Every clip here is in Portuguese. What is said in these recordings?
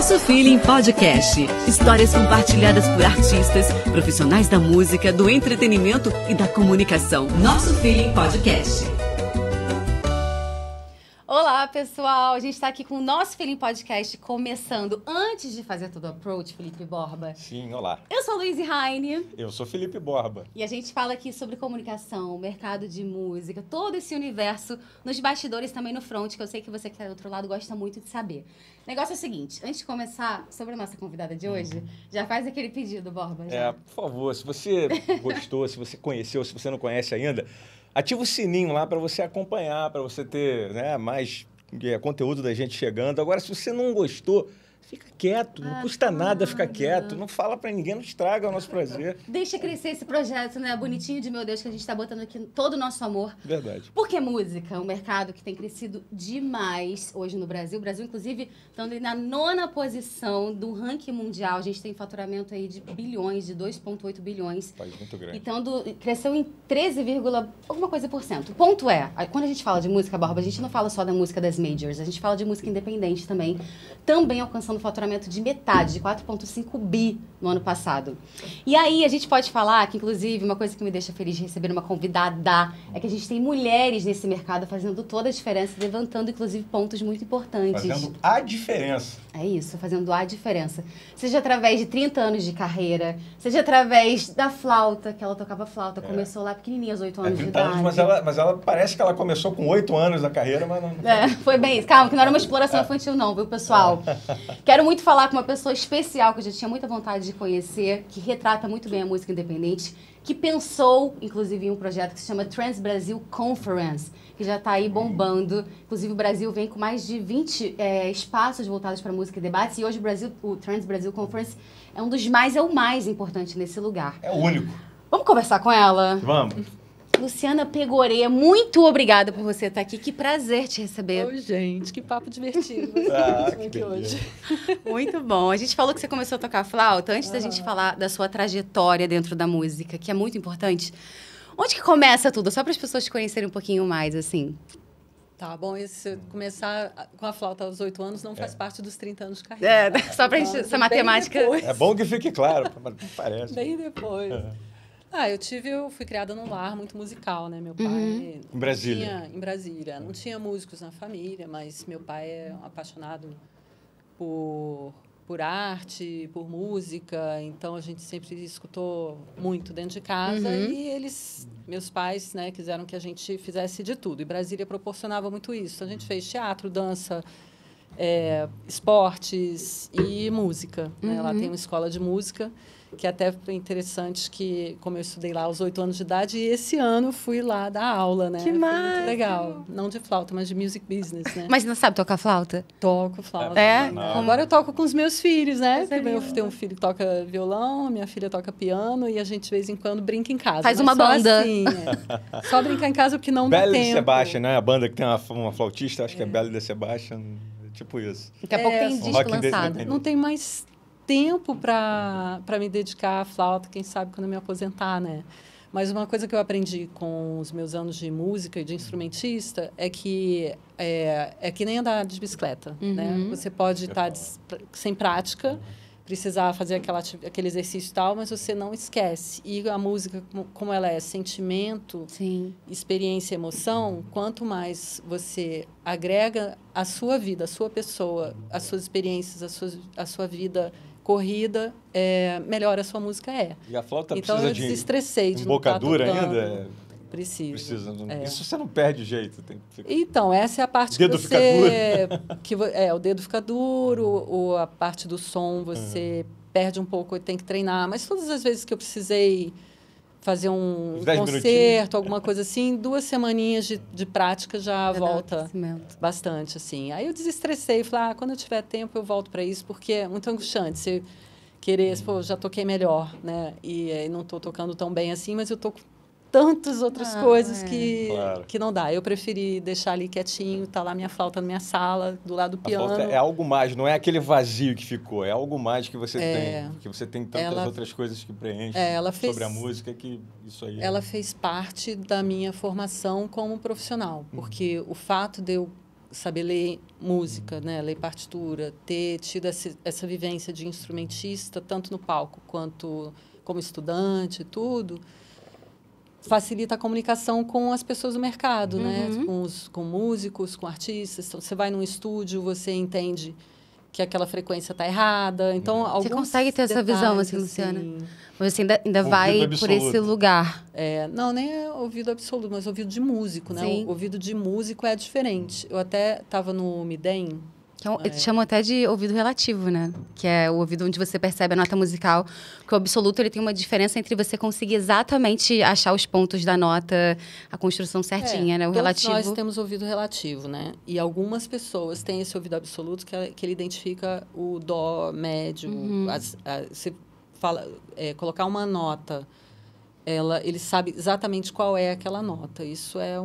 Nosso Feeling Podcast. Histórias compartilhadas por artistas, profissionais da música, do entretenimento e da comunicação. Nosso Feeling Podcast. Olá, pessoal! A gente está aqui com o Nosso Feeling Podcast começando. Antes de fazer todo o approach, Felipe Borba. Sim, olá. Eu sou Luiz Heine. Eu sou Felipe Borba. E a gente fala aqui sobre comunicação, mercado de música, todo esse universo, nos bastidores também no front, que eu sei que você que está do outro lado gosta muito de saber. O negócio é o seguinte, antes de começar, sobre a nossa convidada de hoje, já faz aquele pedido, Borba. Já. Por favor, se você gostou, se você conheceu, se você não conhece ainda, ativa o sininho lá para você acompanhar, para você ter, né, mais conteúdo da gente chegando. Agora, se você não gostou, fica quieto, não custa nada ficar quieto, não fala pra ninguém, não estraga o nosso prazer. Deixa crescer esse projeto, né, bonitinho de meu Deus, que a gente tá botando aqui todo o nosso amor. Verdade. Porque música é um mercado que tem crescido demais hoje no Brasil. O Brasil, inclusive, estando na 9ª posição do ranking mundial. A gente tem faturamento aí de bilhões, de 2,8 bilhões. País muito grande. Então, cresceu em 13, alguma coisa por cento. O ponto é, quando a gente fala de música, Borba, a gente não fala só da música das majors, a gente fala de música independente também alcançando faturamento de metade, de 4,5 bi no ano passado. E aí, a gente pode falar que, inclusive, uma coisa que me deixa feliz de receber uma convidada é que a gente tem mulheres nesse mercado fazendo toda a diferença, levantando, inclusive, pontos muito importantes. Fazendo a diferença. É isso, fazendo a diferença. Seja através de 30 anos de carreira, seja através da flauta, que ela tocava flauta, começou lá pequenininha, aos 8 anos de 30 idade. anos, mas ela parece que ela começou com 8 anos da carreira, mas não... Foi bem isso. Calma, que não era uma exploração infantil não, viu, pessoal? Quero muito falar com uma pessoa especial, que eu já tinha muita vontade de conhecer, que retrata muito bem a música independente, que pensou, inclusive, em um projeto que se chama Trans Brasil Conference, que já está aí bombando. Inclusive, o Brasil vem com mais de 20 espaços voltados para música e debates, e hoje o Trans Brasil Conference é o mais importante nesse lugar. É o único. Vamos conversar com ela? Vamos. Luciana Pegorê, muito obrigada por você estar aqui. Que prazer te receber. Oi, gente, que papo divertido que hoje. Muito bom. A gente falou que você começou a tocar flauta. Antes da gente falar da sua trajetória dentro da música, que é muito importante, onde que começa tudo? Só para as pessoas te conhecerem um pouquinho mais, assim. Tá bom, se começar com a flauta aos 8 anos não faz parte dos 30 anos de carreira. Só para essa matemática. É bom que fique claro, mas não parece. Bem depois. Eu fui criada num lar muito musical, né? Meu pai... Em Brasília? Em Brasília. Não tinha músicos na família, mas meu pai é um apaixonado por arte, por música. Então, a gente sempre escutou muito dentro de casa. E meus pais, né, quiseram que a gente fizesse de tudo. E Brasília proporcionava muito isso. A gente fez teatro, dança, esportes e música. Né? Lá tem uma escola de música, que até foi interessante, que como eu estudei lá aos 8 anos de idade, e esse ano fui lá dar aula, né? Que massa! Foi muito legal. Não de flauta, mas de music business, né? Mas não sabe tocar flauta? Toco flauta. Agora eu toco com os meus filhos, né? Eu tenho um filho que toca violão, minha filha toca piano, e a gente, de vez em quando, brinca em casa. Faz uma banda. Assim, Só brincar em casa porque não dá tempo. Belle de Sebastian, né? A banda que tem uma flautista, acho que é Belle de Sebastian, tipo isso. Daqui a pouco tem disco lançado. Não tem mais tempo para me dedicar à flauta, quem sabe quando eu me aposentar, né? Mas uma coisa que eu aprendi com os meus anos de música e de instrumentista é que que nem andar de bicicleta, né? Você pode estar sem prática, precisar fazer aquele exercício e tal, mas você não esquece. E a música, como ela é sentimento, experiência, emoção, quanto mais você agrega a sua vida, a sua pessoa, as suas experiências, a sua vida corrida, melhor a sua música é. E a flauta então, precisa eu desestressei de embocadura ainda? Precisa. Isso você não perde jeito. Então, essa é a parte dedo que você... fica duro. O dedo fica duro, a parte do som você perde um pouco e tem que treinar. Mas todas as vezes que eu precisei fazer um concerto, alguma coisa assim, 2 semaninhas de prática já volta bastante, assim. Aí eu desestressei e falei, quando eu tiver tempo eu volto para isso, porque é muito angustiante. Você querer, já toquei melhor, né? E não estou tocando tão bem assim, mas eu estou tantas outras coisas que não dá. Eu preferi deixar ali quietinho, tá lá minha flauta na minha sala, do lado do piano. A flauta é algo mais, não é aquele vazio que ficou, é algo mais que você tem, que você tem tantas outras coisas que preenchem sobre a música, que isso aí... Ela fez parte da minha formação como profissional, porque o fato de eu saber ler música, né? Ler partitura, ter tido essa vivência de instrumentista, tanto no palco quanto como estudante, tudo, facilita a comunicação com as pessoas do mercado, né? Com músicos, com artistas. Então, você vai num estúdio, você entende que aquela frequência está errada. Então, você consegue ter essa visão, assim, Luciana? Você ainda vai absoluto. por esse lugar. Não, nem é ouvido absoluto, mas ouvido de músico, né? Sim. O ouvido de músico é diferente. Eu até estava no Midem. Que chamam até de ouvido relativo, né? Que é o ouvido onde você percebe a nota musical. Porque o absoluto, ele tem uma diferença entre você conseguir exatamente achar os pontos da nota, a construção certinha, né? O relativo... Nós temos ouvido relativo, né? E algumas pessoas têm esse ouvido absoluto que ele identifica o dó médio. Você fala... colocar uma nota, ele sabe exatamente qual é aquela nota. Isso é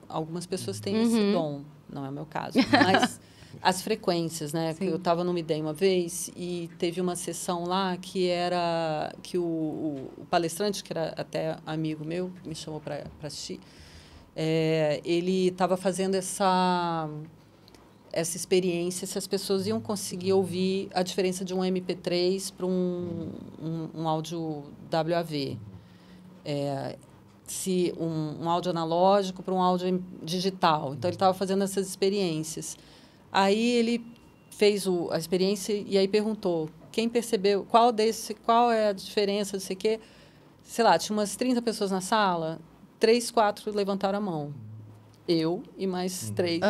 algumas pessoas têm esse dom. Não é o meu caso. Mas... as frequências, né? Sim. Eu estava no Midem uma vez e teve uma sessão lá que era que o palestrante, que era até amigo meu, me chamou para assistir, ele estava fazendo essa experiência, se as pessoas iam conseguir ouvir a diferença de um MP3 para um áudio WAV. Se um áudio analógico para um áudio digital. Então, ele estava fazendo essas experiências. Aí ele fez a experiência e aí perguntou quem percebeu, qual é a diferença, não sei o quê. Sei lá, tinha umas 30 pessoas na sala, 3, 4 levantaram a mão. Eu e mais 3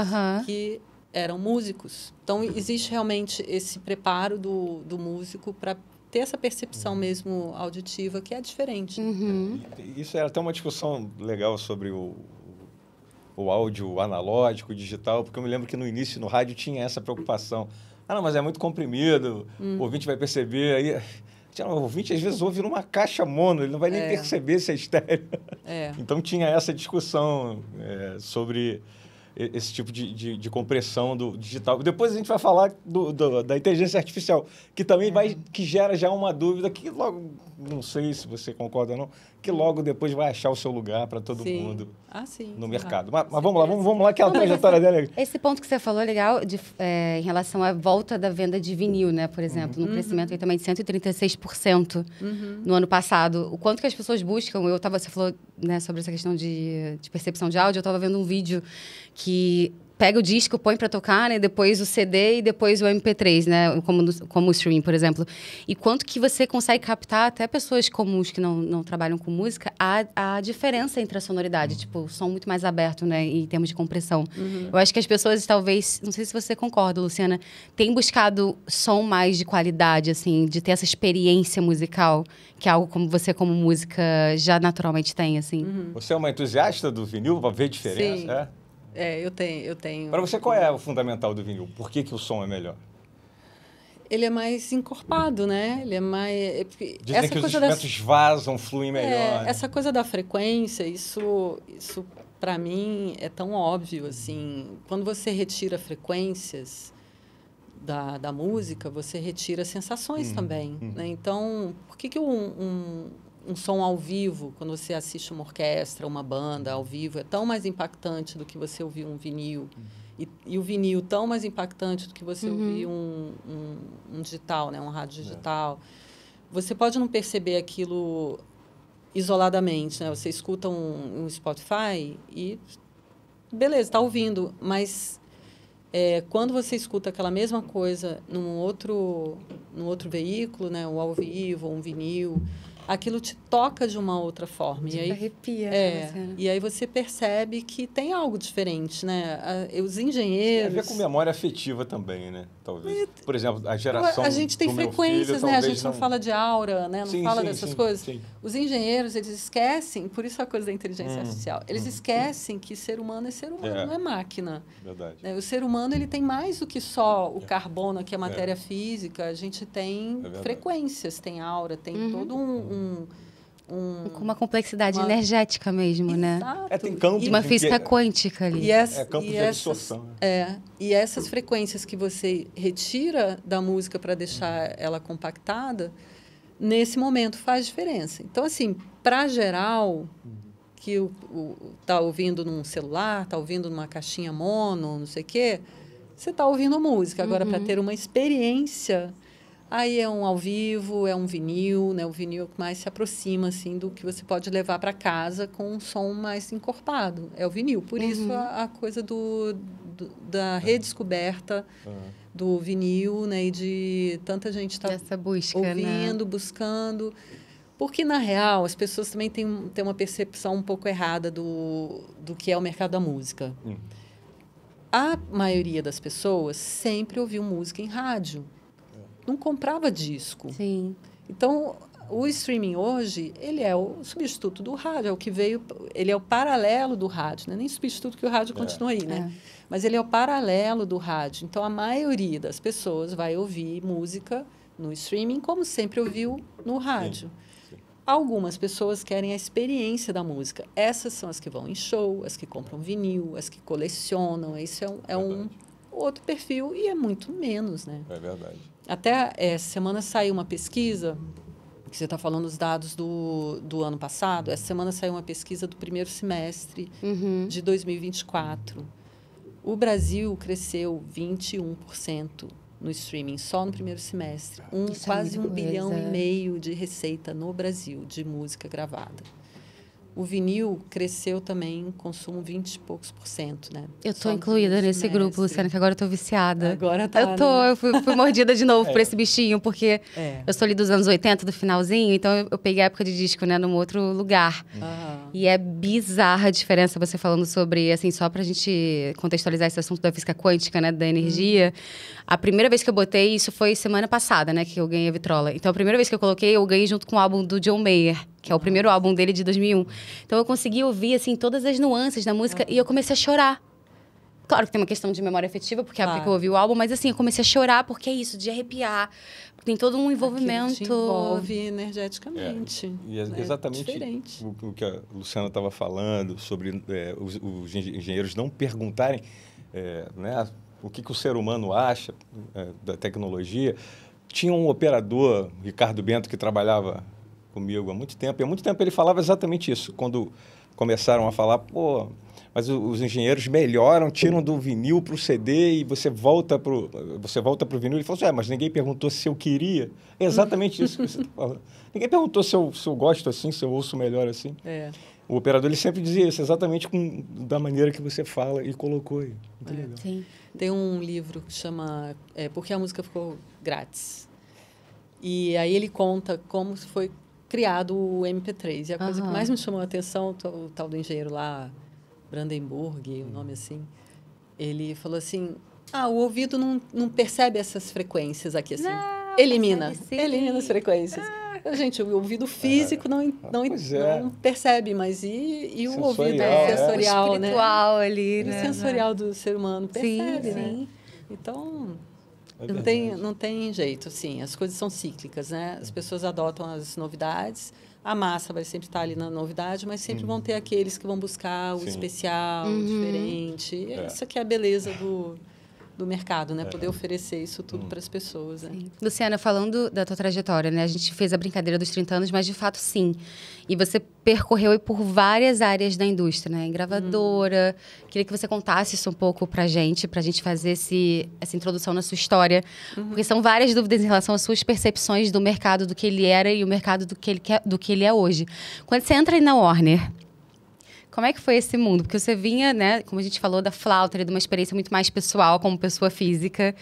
que eram músicos. Então, existe realmente esse preparo do músico para ter essa percepção mesmo auditiva, que é diferente. Isso era até uma discussão legal sobre o áudio analógico, digital, porque eu me lembro que no início, no rádio, tinha essa preocupação. Não, mas é muito comprimido, o ouvinte vai perceber. Aí, o ouvinte, às vezes, ouve numa caixa mono, ele não vai nem perceber se é estéreo. Então, tinha essa discussão sobre esse tipo de compressão do digital. Depois a gente vai falar da inteligência artificial, que também que gera já uma dúvida que logo, não sei se você concorda ou não, que logo depois vai achar o seu lugar para todo mundo no mercado. Mas vamos lá, que a trajetória dela é... Esse ponto que você falou é legal em relação à volta da venda de vinil, né? Por exemplo, no crescimento aí também de 136% no ano passado. O quanto que as pessoas buscam... Você falou, né, sobre essa questão de percepção de áudio. Eu estava vendo um vídeo que pega o disco, põe para tocar, né? Depois o CD e depois o MP3, né? Como o streaming, por exemplo. E quanto que você consegue captar, até pessoas comuns que não trabalham com música, a diferença entre a sonoridade. Tipo, o som muito mais aberto, né? Em termos de compressão. Eu acho que as pessoas, talvez... Não sei se você concorda, Luciana. Têm buscado som mais de qualidade, assim. De ter essa experiência musical. Que é algo como você, como música, já naturalmente tem, assim. Você é uma entusiasta do vinil para ver diferença? Sim. Eu tenho. Para você, qual é o fundamental do vinil? Por que o som é melhor? Ele é mais encorpado, né? Ele é mais... Dizem que os instrumentos vazam, fluem melhor. Essa coisa da frequência, isso para mim, é tão óbvio, assim. Quando você retira frequências da música, você retira sensações também, né? Então, por que um som ao vivo, quando você assiste uma orquestra, uma banda ao vivo, é tão mais impactante do que você ouvir um vinil. E o vinil tão mais impactante do que você ouvir um digital, né? Um rádio digital. Você pode não perceber aquilo isoladamente, né? Você escuta um Spotify e... beleza, está ouvindo, mas... quando você escuta aquela mesma coisa num outro veículo, né? Um ao vivo, um vinil... aquilo te toca de uma outra forma. E aí, arrepia. E aí você percebe que tem algo diferente, né? Os engenheiros... Tem a ver com memória afetiva também, né? Talvez. Por exemplo, a geração A gente tem do meu frequências, filho, né? A gente não fala de aura, né? Não fala dessas coisas. Sim. Os engenheiros, eles esquecem, por isso a coisa da inteligência artificial, eles esquecem que ser humano é ser humano, não é máquina. Verdade. O ser humano, ele tem mais do que só o carbono, que é a matéria física. A gente tem frequências, tem aura, tem todo com uma complexidade energética mesmo, né? Tem campos... uma física quântica ali. Campos de absorção. E essas frequências que você retira da música para deixar ela compactada, nesse momento faz diferença. Então, assim, para geral, que tá ouvindo num celular, tá ouvindo numa caixinha mono, não sei o quê, você tá ouvindo música. Agora, para ter uma experiência, aí é um ao vivo, é um vinil, né? O vinil que mais se aproxima, assim, do que você pode levar para casa com um som mais encorpado. É o vinil. Por isso, a coisa da redescoberta do vinil, né? E de tanta gente estar ouvindo, buscando. Porque, na real, as pessoas também têm uma percepção um pouco errada do que é o mercado da música. A maioria das pessoas sempre ouviu música em rádio. Não comprava disco. Sim. Então, o streaming hoje, ele é o substituto do rádio, é o que veio, ele é o paralelo do rádio, não é nem substituto, que o rádio continua aí, né? Mas ele é o paralelo do rádio. Então, a maioria das pessoas vai ouvir música no streaming como sempre ouviu no rádio. Sim. Algumas pessoas querem a experiência da música. Essas são as que vão em show, as que compram vinil, as que colecionam. Isso é um outro perfil e é muito menos, né? É verdade. Até essa semana saiu uma pesquisa, que você está falando os dados do ano passado, essa semana saiu uma pesquisa do primeiro semestre de 2024. O Brasil cresceu 21% no streaming, só no primeiro semestre. Quase 1,5 bilhão de receita no Brasil, de música gravada. O vinil cresceu também, consumo 20 e poucos %, né? Eu tô incluída nesse grupo, Luciana, que agora eu tô viciada. Agora tá, eu fui mordida de novo por esse bichinho, porque eu sou ali dos anos 80, do finalzinho, então eu peguei a época de disco, né, num outro lugar. E é bizarra a diferença, você falando sobre, assim, só pra gente contextualizar esse assunto da física quântica, né, da energia. A primeira vez que eu botei, isso foi semana passada, né, que eu ganhei a vitrola. Então, a primeira vez que eu coloquei, eu ganhei junto com o álbum do John Mayer, que é o primeiro álbum dele de 2001. Então, eu consegui ouvir, assim, todas as nuances da música e eu comecei a chorar. Claro que tem uma questão de memória afetiva, porque é a época que eu ouvi o álbum, mas, assim, eu comecei a chorar porque é isso, de arrepiar. Tem todo um envolvimento. Aquilo te envolve energeticamente. E é exatamente o que a Luciana estava falando, sobre os engenheiros não perguntarem né, o que o ser humano acha da tecnologia. Tinha um operador, Ricardo Bento, que trabalhava comigo há muito tempo, e há muito tempo ele falava exatamente isso, quando começaram a falar, mas os engenheiros melhoram, tiram do vinil para o CD e você volta para o vinil. Ele falou assim, mas ninguém perguntou se eu queria. É exatamente isso que você está falando. Ninguém perguntou se eu gosto assim, se eu ouço melhor assim. O operador ele sempre dizia isso, exatamente da maneira que você fala e colocou aí. Muito legal. Sim. Tem um livro que chama Porque a Música Ficou Grátis. E aí ele conta como foi criado o MP3. E a coisa que mais me chamou a atenção, o tal do engenheiro lá, Brandenburg, o nome assim, ele falou assim, o ouvido não percebe essas frequências aqui, assim. Não, elimina as frequências. Gente, o ouvido físico não percebe, mas e o ouvido sensorial, né? Espiritual ali, né? O sensorial do ser humano percebe, né? Sim. Então, não tem jeito, assim, as coisas são cíclicas, né? As pessoas adotam as novidades, a massa vai sempre estar ali na novidade, mas sempre vão ter aqueles que vão buscar o especial, o diferente. Isso aqui é a beleza do mercado, né? Poder oferecer isso tudo para as pessoas, né? Luciana, falando da tua trajetória, né? A gente fez a brincadeira dos 30 anos, mas de fato, sim. E você percorreu por várias áreas da indústria, né? Em gravadora. Queria que você contasse isso um pouco pra gente fazer essa introdução na sua história. Porque são várias dúvidas em relação às suas percepções do mercado, do que ele era e o mercado do que ele é hoje. Quando você entra aí na Warner, como é que foi esse mundo? Porque você vinha, né, como a gente falou, da flauta, de uma experiência muito mais pessoal, como pessoa física.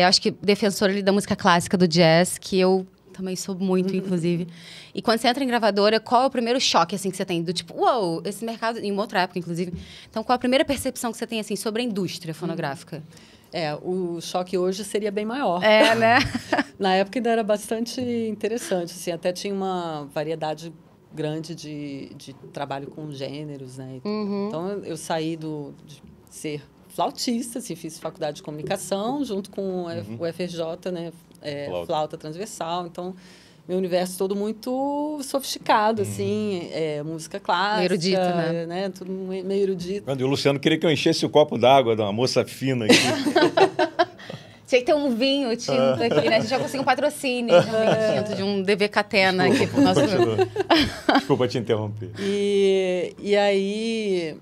Acho que defensora ali da música clássica, do jazz, que eu também sou muito, inclusive. E quando você entra em gravadora, qual é o primeiro choque, assim, que você tem? Do tipo, uou, esse mercado... Em uma outra época, inclusive. Então, qual é a primeira percepção que você tem, assim, sobre a indústria fonográfica? O choque hoje seria bem maior. Né? Na época ainda era bastante interessante, assim, até tinha uma variedade grande de trabalho com gêneros, né? Então, eu saí de ser flautista, assim, fiz faculdade de comunicação, junto com o FRJ, né? Flauta transversal. Então, meu universo todo muito sofisticado, assim, música clássica. Meio erudito, né? Tudo meio erudito. Quando o Luciano queria que eu enchesse o copo d'água de uma moça fina aqui. Tinha que ter um vinho tinto aqui, né? A gente já conseguiu um patrocínio de um vinho tinto, de um DV Catena aqui pro nosso... Desculpa te interromper. E aí,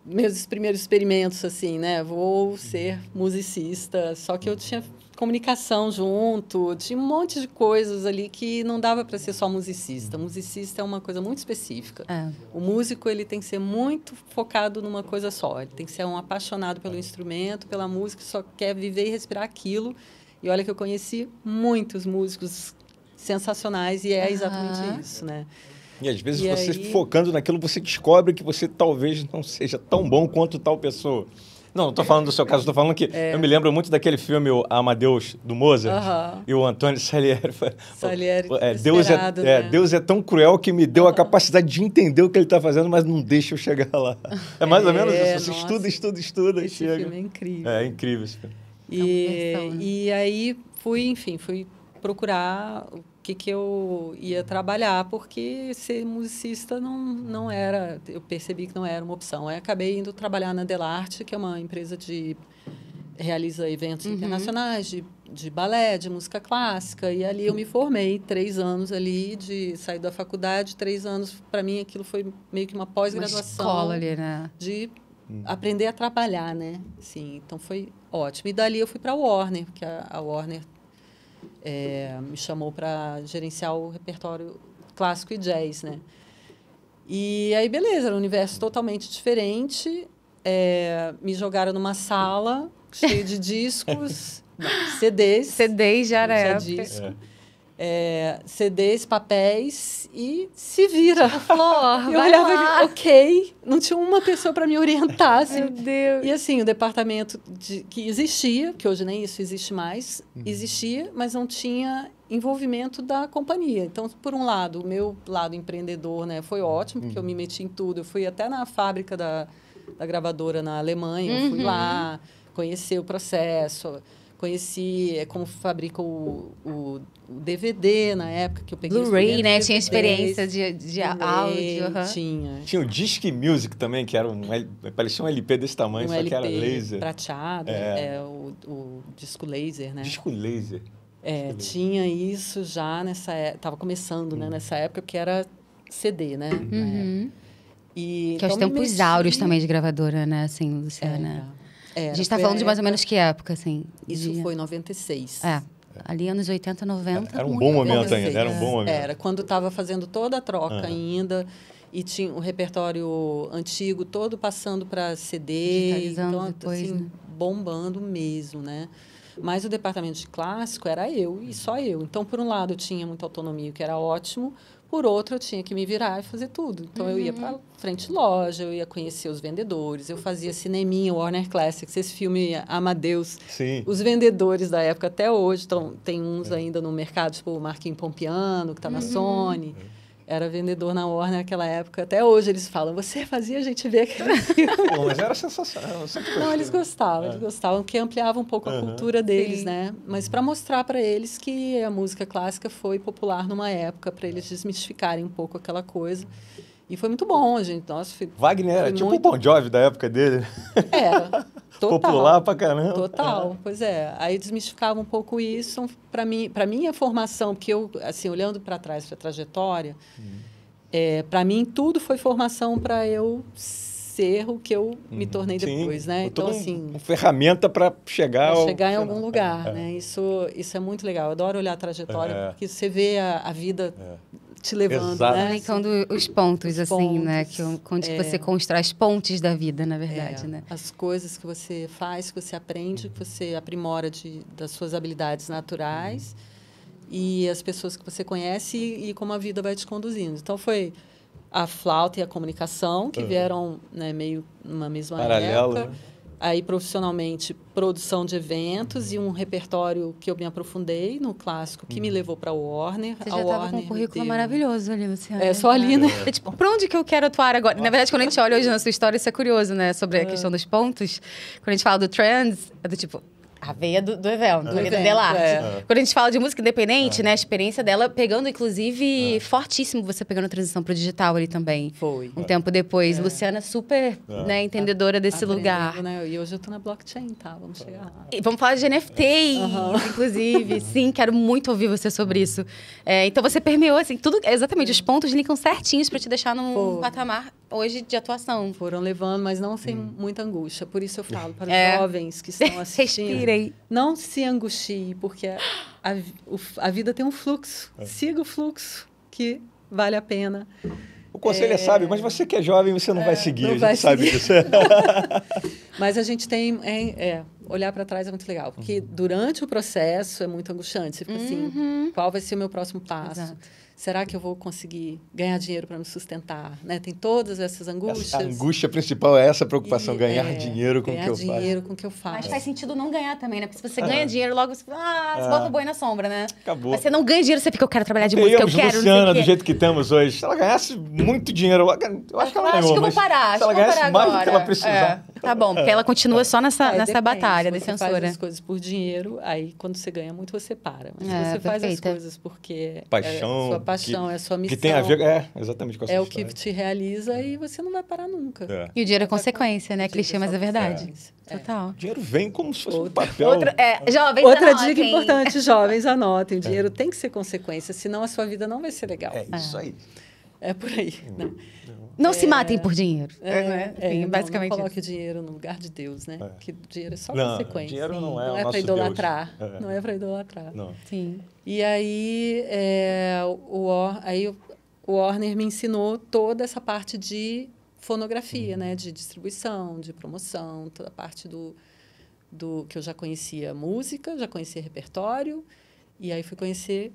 meus primeiros experimentos, assim, né? Vou ser musicista, só que eu tinha comunicação junto, tinha um monte de coisas ali que não dava para ser só musicista. Musicista é uma coisa muito específica. O músico, ele tem que ser muito focado numa coisa só. Ele tem que ser um apaixonado pelo instrumento, pela música, só quer viver e respirar aquilo. E olha que eu conheci muitos músicos sensacionais e é exatamente isso, né? E às vezes você focando naquilo, você descobre que você talvez não seja tão bom quanto tal pessoa. Não estou falando do seu caso, estou falando que eu me lembro muito daquele filme o Amadeus, do Mozart, e o Antônio Salieri. Deus é tão cruel que me deu a capacidade de entender o que ele está fazendo, mas não deixa eu chegar lá. É mais ou menos isso. Você estuda e chega. Esse filme é incrível. É incrível esse filme. E aí fui procurar o que eu ia trabalhar, porque ser musicista não era, eu percebi que não era uma opção. Aí acabei indo trabalhar na Delarte, que é uma empresa que realiza eventos internacionais de balé, de música clássica, e ali eu me formei 3 anos ali, de sair da faculdade, 3 anos, para mim aquilo foi meio que uma pós-graduação. Uma escola ali, né? De aprender a trabalhar, né? Sim, então foi ótimo. E dali eu fui para a Warner, porque a Warner me chamou para gerenciar o repertório clássico e jazz, né? E aí, beleza, era um universo totalmente diferente. Me jogaram numa sala cheia de discos, CDs. CDs já era disco. CDs, papéis e se vira. Flor, eu olhava ali, ok, não tinha uma pessoa para me orientar. Assim. Meu Deus. E assim, o departamento que existia, que hoje nem isso existe mais, existia, mas não tinha envolvimento da companhia. Então, por um lado, o meu lado empreendedor, né, foi ótimo, porque eu me meti em tudo. Eu fui até na fábrica da gravadora na Alemanha, eu fui lá, conhecer o processo, conheci como fabrica o DVD na época que eu peguei. Blu-ray, né? Tinha experiência de áudio. Tinha o Disc Music também, que era parecia um LP desse tamanho, só que era laser. Prateado, o disco laser, né? Disco laser. Tinha isso já nessa época, estava começando, né? Nessa época, que era CD, né? Que é os tempos áureos também de gravadora, né? Assim, Luciana. A gente está falando de mais ou menos que época, assim? Isso foi em 96. Ali anos 80, 90. Era um bom momento ainda, era um bom momento. Era, quando estava fazendo toda a troca ainda, e tinha o repertório antigo todo passando para CD, então, depois, assim, né? bombando mesmo, né? Mas o departamento de clássico era eu e só eu. Então, por um lado, eu tinha muita autonomia, o que era ótimo. Por outro, eu tinha que me virar e fazer tudo. Então, eu ia para frente de loja, eu ia conhecer os vendedores, eu fazia cineminha, Warner Classics, esse filme Amadeus. Sim. Os vendedores da época até hoje, tem uns ainda no mercado, tipo o Marquinhos Pompiano, que está na Sony. Era vendedor na Warner naquela época. Até hoje eles falam, você fazia a gente ver aquele filme. Mas era sensacional. Não, eles gostavam, porque ampliava um pouco a cultura deles, né? Mas para mostrar para eles que a música clássica foi popular numa época, para eles desmistificarem um pouco aquela coisa. E foi muito bom, gente. Nossa, Wagner era tipo o Bon Jovi da época dele. Era. Total. Popular pra caramba. Total, pois é. Aí desmistificava um pouco isso. Para mim, a formação, porque eu, assim, olhando para trás, para a trajetória, para mim, tudo foi formação para eu ser o que eu me tornei depois, né? Então, assim... Uma ferramenta para chegar em algum lugar, né? Isso é muito legal. Eu adoro olhar a trajetória, porque você vê a vida... te levando, né? Linkando os pontos, assim, né? Onde você constrói as pontes da vida, na verdade, né? As coisas que você faz, que você aprende, que você aprimora das suas habilidades naturais e as pessoas que você conhece e como a vida vai te conduzindo. Então, foi a flauta e a comunicação, que vieram, né, meio numa mesma época. Aí, profissionalmente, produção de eventos e um repertório que eu me aprofundei no clássico, que me levou para a Warner. Você já estava com um currículo maravilhoso ali, Luciana. Só ali, né? Tipo, para onde que eu quero atuar agora? Na verdade, quando a gente olha hoje na sua história, isso é curioso, né? Sobre a questão dos pontos. Quando a gente fala do trends, é do tipo... a veia do evento, do evento, Delarte. é. Quando a gente fala de música independente, né, a experiência dela pegando, inclusive, fortíssimo você pegando a transição pro digital ali também. Foi. Um tempo depois. Luciana super, né, entendedora desse Aprendendo, lugar. Né? E hoje eu tô na blockchain, tá? Vamos chegar lá. E vamos falar de NFT, inclusive. Sim, quero muito ouvir você sobre isso. Então, você permeou, assim, tudo... Exatamente, os pontos linkam certinhos para te deixar num patamar hoje de atuação. Foram levando, mas não sem muita angústia. Por isso eu falo para os jovens que estão assistindo. Respirem. Não se angustie, porque a vida tem um fluxo. Siga o fluxo, que vale a pena. O conselho é sábio, mas você que é jovem, você não vai seguir, não a gente sabe disso. Mas a gente tem... olhar para trás é muito legal, porque durante o processo é muito angustiante. Você fica assim, qual vai ser o meu próximo passo? Exato. Será que eu vou conseguir ganhar dinheiro para me sustentar? Né? Tem todas essas angústias. A angústia principal é essa preocupação, ganhar dinheiro com o que eu faço. Ganhar dinheiro com o que eu faço. Mas faz sentido não ganhar também, né? Porque se você ganha dinheiro, logo você bota o boi na sombra, né? Acabou. Mas você não ganha dinheiro, você fica, eu quero trabalhar de música, eu quero, Luciana, não sei do jeito que temos hoje, se ela ganhasse muito dinheiro, eu acho que ela ganhou, acho que eu vou parar, se ela ganhasse mais do que ela precisar. Tá bom, porque ela continua só nessa Depende, batalha se você defensora. faz as coisas por dinheiro, aí quando você ganha muito, você para. Mas se você faz as perfeita. coisas porque Paixão, é sua paixão, é a sua missão. Que tem a ver, exatamente com a sua É o história. que te realiza e você não vai parar nunca. E o dinheiro é consequência, né? Clichê, mas é verdade. Total. O dinheiro vem como se fosse um papel. Jovens, Outra anotem. dica importante, jovens, anotem. O dinheiro tem que ser consequência, senão a sua vida não vai ser legal. É isso aí. É por aí, né? Não se matem por dinheiro. Enfim, basicamente. Não coloque o dinheiro no lugar de Deus, né? Que o dinheiro é só Não, consequência. dinheiro não é o para nosso idolatrar. Deus. Não é para idolatrar. Não. Sim. E aí, o Warner me ensinou toda essa parte de fonografia, né? De distribuição, de promoção, toda a parte do que eu já conhecia música, já conhecia repertório, e aí fui conhecer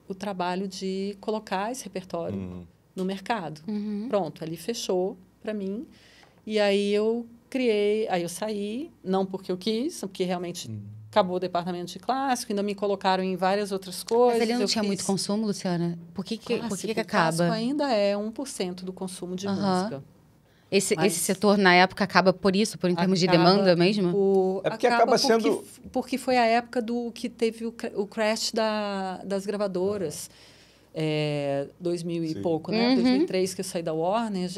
o trabalho de colocar esse repertório no mercado. Pronto, ali fechou para mim. E aí eu saí, não porque eu quis, porque realmente acabou o departamento de clássico, ainda me colocaram em várias outras coisas. Mas ele não tinha muito consumo, Luciana? Por que acaba? Clássico ainda é 1% do consumo de música. Esse setor, na época, acaba por isso, em termos de demanda mesmo? É porque acaba sendo... Porque foi a época que teve o crash das gravadoras. 2000 e pouco, né? 2003 que eu saí da Warner,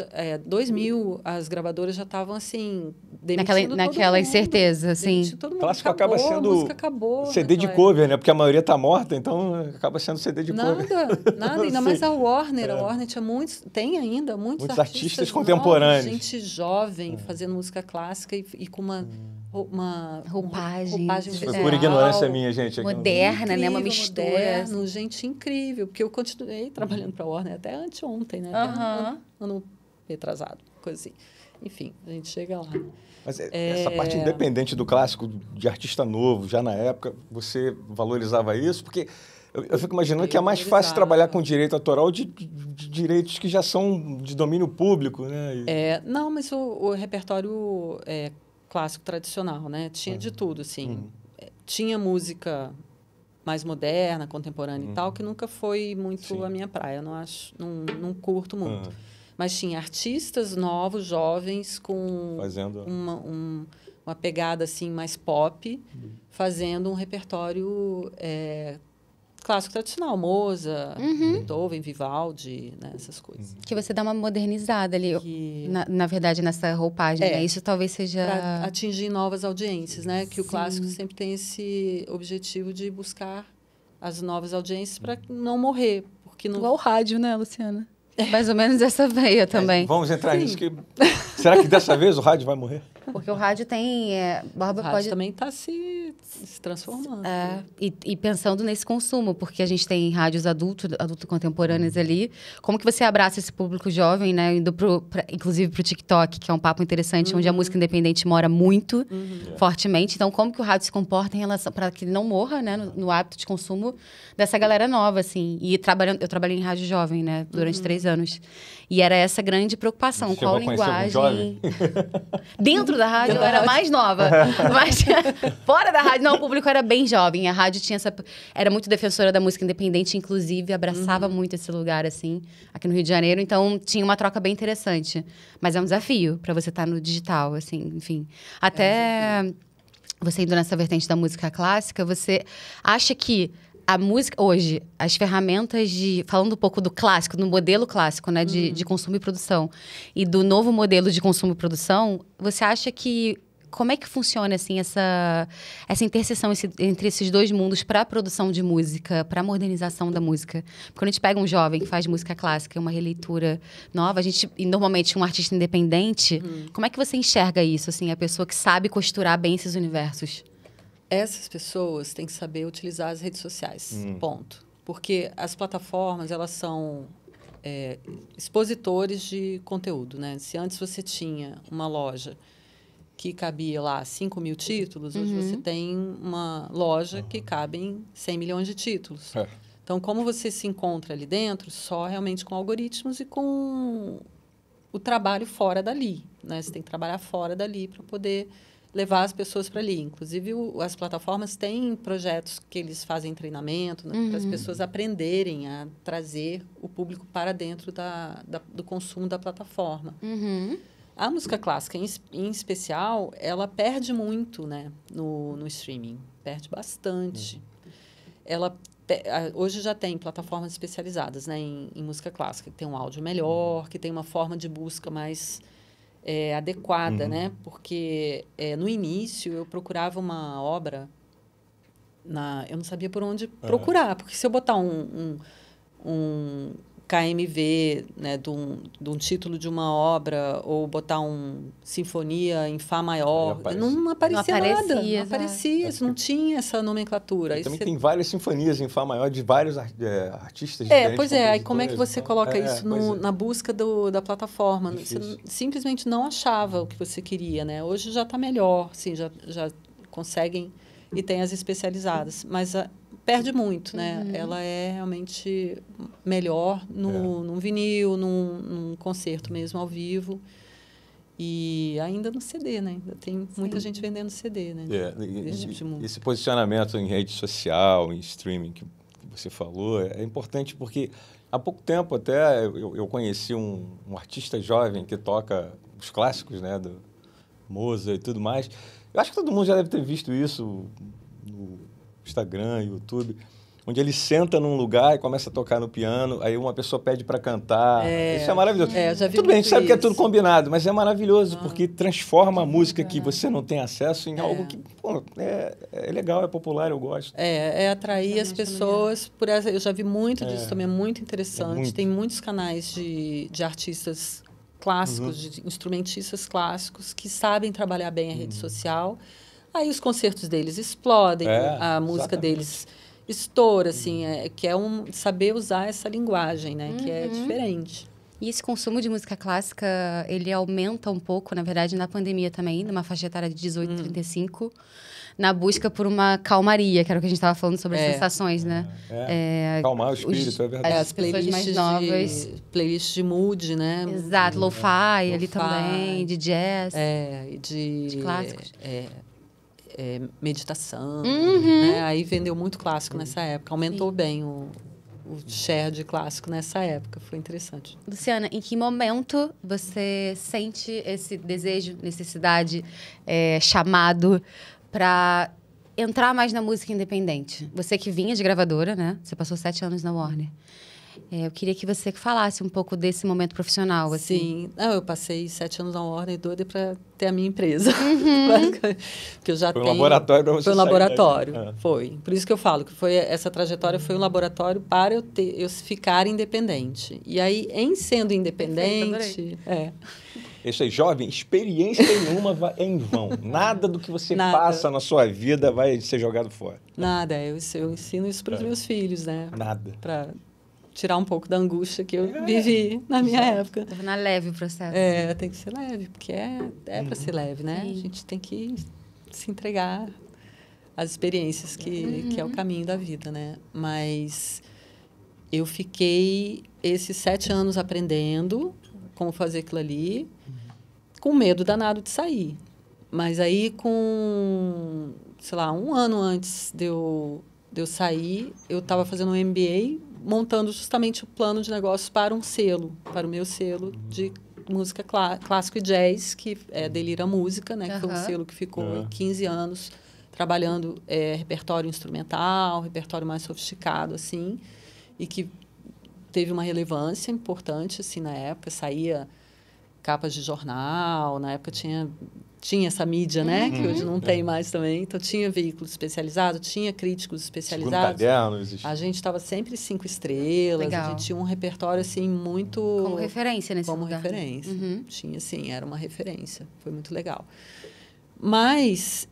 2000 as gravadoras já estavam assim demitindo naquela todo mundo, incerteza, assim. todo mundo. Clássico acabou, acaba sendo a música acabou, CD de cover, né? Porque a maioria tá morta, então acaba sendo CD de cover. Nada, ainda mais a Warner. A Warner tinha tem ainda muitos artistas contemporâneos. Novos, gente jovem fazendo música clássica e com uma roupagem Foi por ignorância minha, gente. Moderna, incrível, né? Uma mistura. Moderno, gente incrível. Porque eu continuei trabalhando para a Warner até anteontem, né? Até ano retrasado, coisa assim. Enfim, a gente chega lá. Mas essa parte independente do clássico, de artista novo, já na época, você valorizava isso? Porque eu fico imaginando que é mais fácil trabalhar com direito autoral de direitos que já são de domínio público, né? Não, mas o repertório clássico tradicional, né? Tinha de tudo, assim. Tinha música mais moderna, contemporânea e tal, que nunca foi muito a minha praia. Não curto muito. Mas tinha artistas novos, jovens, com uma pegada assim mais pop, fazendo um repertório clássico tradicional, Mozart, Beethoven, Vivaldi, né, essas coisas. Que você dá uma modernizada ali, na verdade, nessa roupagem, né? Isso talvez seja... Para atingir novas audiências, né? Que o clássico sempre tem esse objetivo de buscar as novas audiências para não morrer. Porque não... Igual o rádio, né, Luciana? Mais ou menos essa veia também. Vamos entrar nisso. Será que dessa vez o rádio vai morrer? Porque o rádio tem... o rádio também está se transformando. E pensando nesse consumo, porque a gente tem rádios adulto contemporâneos ali. Como que você abraça esse público jovem, né? Indo inclusive para o TikTok, que é um papo interessante, onde a música independente mora muito fortemente. Então, como que o rádio se comporta em relação... Para que ele não morra, né? No hábito de consumo dessa galera nova, assim. E eu trabalhei em rádio jovem, né? Durante 3 anos. E era essa grande preocupação. Qual linguagem... Dentro da rádio eu era mais nova. Mas fora da rádio, não, o público era bem jovem. A rádio tinha era muito defensora da música independente, inclusive, abraçava muito esse lugar, assim, aqui no Rio de Janeiro. Então, tinha uma troca bem interessante. Mas é um desafio para você estar no digital, assim, enfim. Até... você indo nessa vertente da música clássica, você acha que a música, hoje, as ferramentas de... Falando um pouco do clássico, do modelo clássico, né? De consumo e produção. E do novo modelo de consumo e produção, você acha que... Como é que funciona, assim, essa interseção entre esses dois mundos para a produção de música, para a modernização da música? Porque quando a gente pega um jovem que faz música clássica, uma releitura nova, e normalmente um artista independente, como é que você enxerga isso, assim, a pessoa que sabe costurar bem esses universos? Essas pessoas têm que saber utilizar as redes sociais, ponto. Porque as plataformas, elas são expositores de conteúdo, né? Se antes você tinha uma loja que cabia lá 5 mil títulos, hoje você tem uma loja que cabem 100 milhões de títulos. Então, como você se encontra ali dentro? Só realmente com algoritmos e com o trabalho fora dali, né? Você tem que trabalhar fora dali para poder levar as pessoas para ali. Inclusive, as plataformas têm projetos que eles fazem treinamento, né, para as pessoas aprenderem a trazer o público para dentro do consumo da plataforma. A música clássica, em especial, ela perde muito, né, no streaming. Perde bastante. Hoje já tem plataformas especializadas, né, em música clássica, que tem um áudio melhor, que tem uma forma de busca mais adequada, né? Porque no início eu procurava uma obra, eu não sabia por onde procurar, porque se eu botar um KMV, né, de um título de uma obra, ou botar sinfonia em Fá maior, não aparecia nada. Não aparecia, não tinha essa nomenclatura. Também tem várias sinfonias em Fá maior de vários artistas diferentes. Pois é, aí como é que você coloca isso na busca da plataforma? Você simplesmente não achava o que você queria, né? Hoje já está melhor, assim, já conseguem e tem as especializadas, mas perde muito, né? Ela é realmente melhor num vinil, num concerto mesmo ao vivo. E ainda no CD, né? Ainda tem muita gente vendendo CD, né? Esse posicionamento em rede social, em streaming que você falou, é importante porque há pouco tempo até eu conheci um artista jovem que toca os clássicos, né? Do Mozart e tudo mais. Eu acho que todo mundo já deve ter visto isso no Instagram, YouTube, onde ele senta num lugar e começa a tocar no piano, aí uma pessoa pede para cantar. Isso é maravilhoso. Já vi tudo bem, a gente sabe isso. que é tudo combinado, mas é maravilhoso, porque transforma a música que você não tem acesso em algo que é legal, é popular, eu gosto. Atrair as pessoas por essa. Eu já vi muito disso também, é muito interessante. Tem muitos canais de artistas clássicos, de instrumentistas clássicos que sabem trabalhar bem a rede social. Aí os concertos deles explodem, a música deles estoura, assim, que é saber usar essa linguagem, né? Que é diferente. E esse consumo de música clássica, ele aumenta um pouco, na verdade, na pandemia também, numa faixa etária de 18 a 35, na busca por uma calmaria, que era o que a gente estava falando sobre as sensações, né? Calmar o espírito, é verdade. As playlists mais novas. Playlists de mood, né? Exato, lo-fi ali também, de jazz. De clássicos. Meditação, né? Aí vendeu muito clássico nessa época. Aumentou bem o share de clássico nessa época. Foi interessante. Luciana, em que momento você sente esse desejo, necessidade, chamado para entrar mais na música independente? Você que vinha de gravadora, né? Você passou 7 anos na Warner. Eu queria que você falasse um pouco desse momento profissional, assim. Sim. Eu passei 7 anos na Warner doida para ter a minha empresa. Porque eu já foi um laboratório para você Foi um laboratório, foi. Por isso que eu falo que essa trajetória foi um laboratório para eu ficar independente. E aí, em sendo independente... Isso aí, jovem, experiência nenhuma é em vão. Nada do que você passa na sua vida vai ser jogado fora. Nada. Eu ensino isso para os meus filhos, né? Nada. Para tirar um pouco da angústia que eu vivi na minha época. Na leve o processo. Tem que ser leve, porque é para ser leve, né? Sim. A gente tem que se entregar às experiências que é o caminho da vida, né? Mas eu fiquei esses 7 anos aprendendo como fazer aquilo ali, com medo danado de sair. Mas aí, sei lá, 1 ano antes de eu sair, eu estava fazendo um MBA, montando justamente o plano de negócios para para o meu selo de música clássico e jazz, que é Delira Música, né? Que foi um selo que ficou 15 anos trabalhando repertório instrumental, repertório mais sofisticado, assim, e que teve uma relevância importante, assim, na época. Saía capas de jornal, na época tinha essa mídia, né? Que hoje não tem mais também. Então, tinha veículos especializados, tinha críticos especializados. Caderno, existe. A gente estava sempre 5 estrelas. Legal. A gente tinha um repertório, assim, muito... Como referência nesse Como lugar. referência. Uhum. Tinha, assim, era uma referência. Foi muito legal. Mas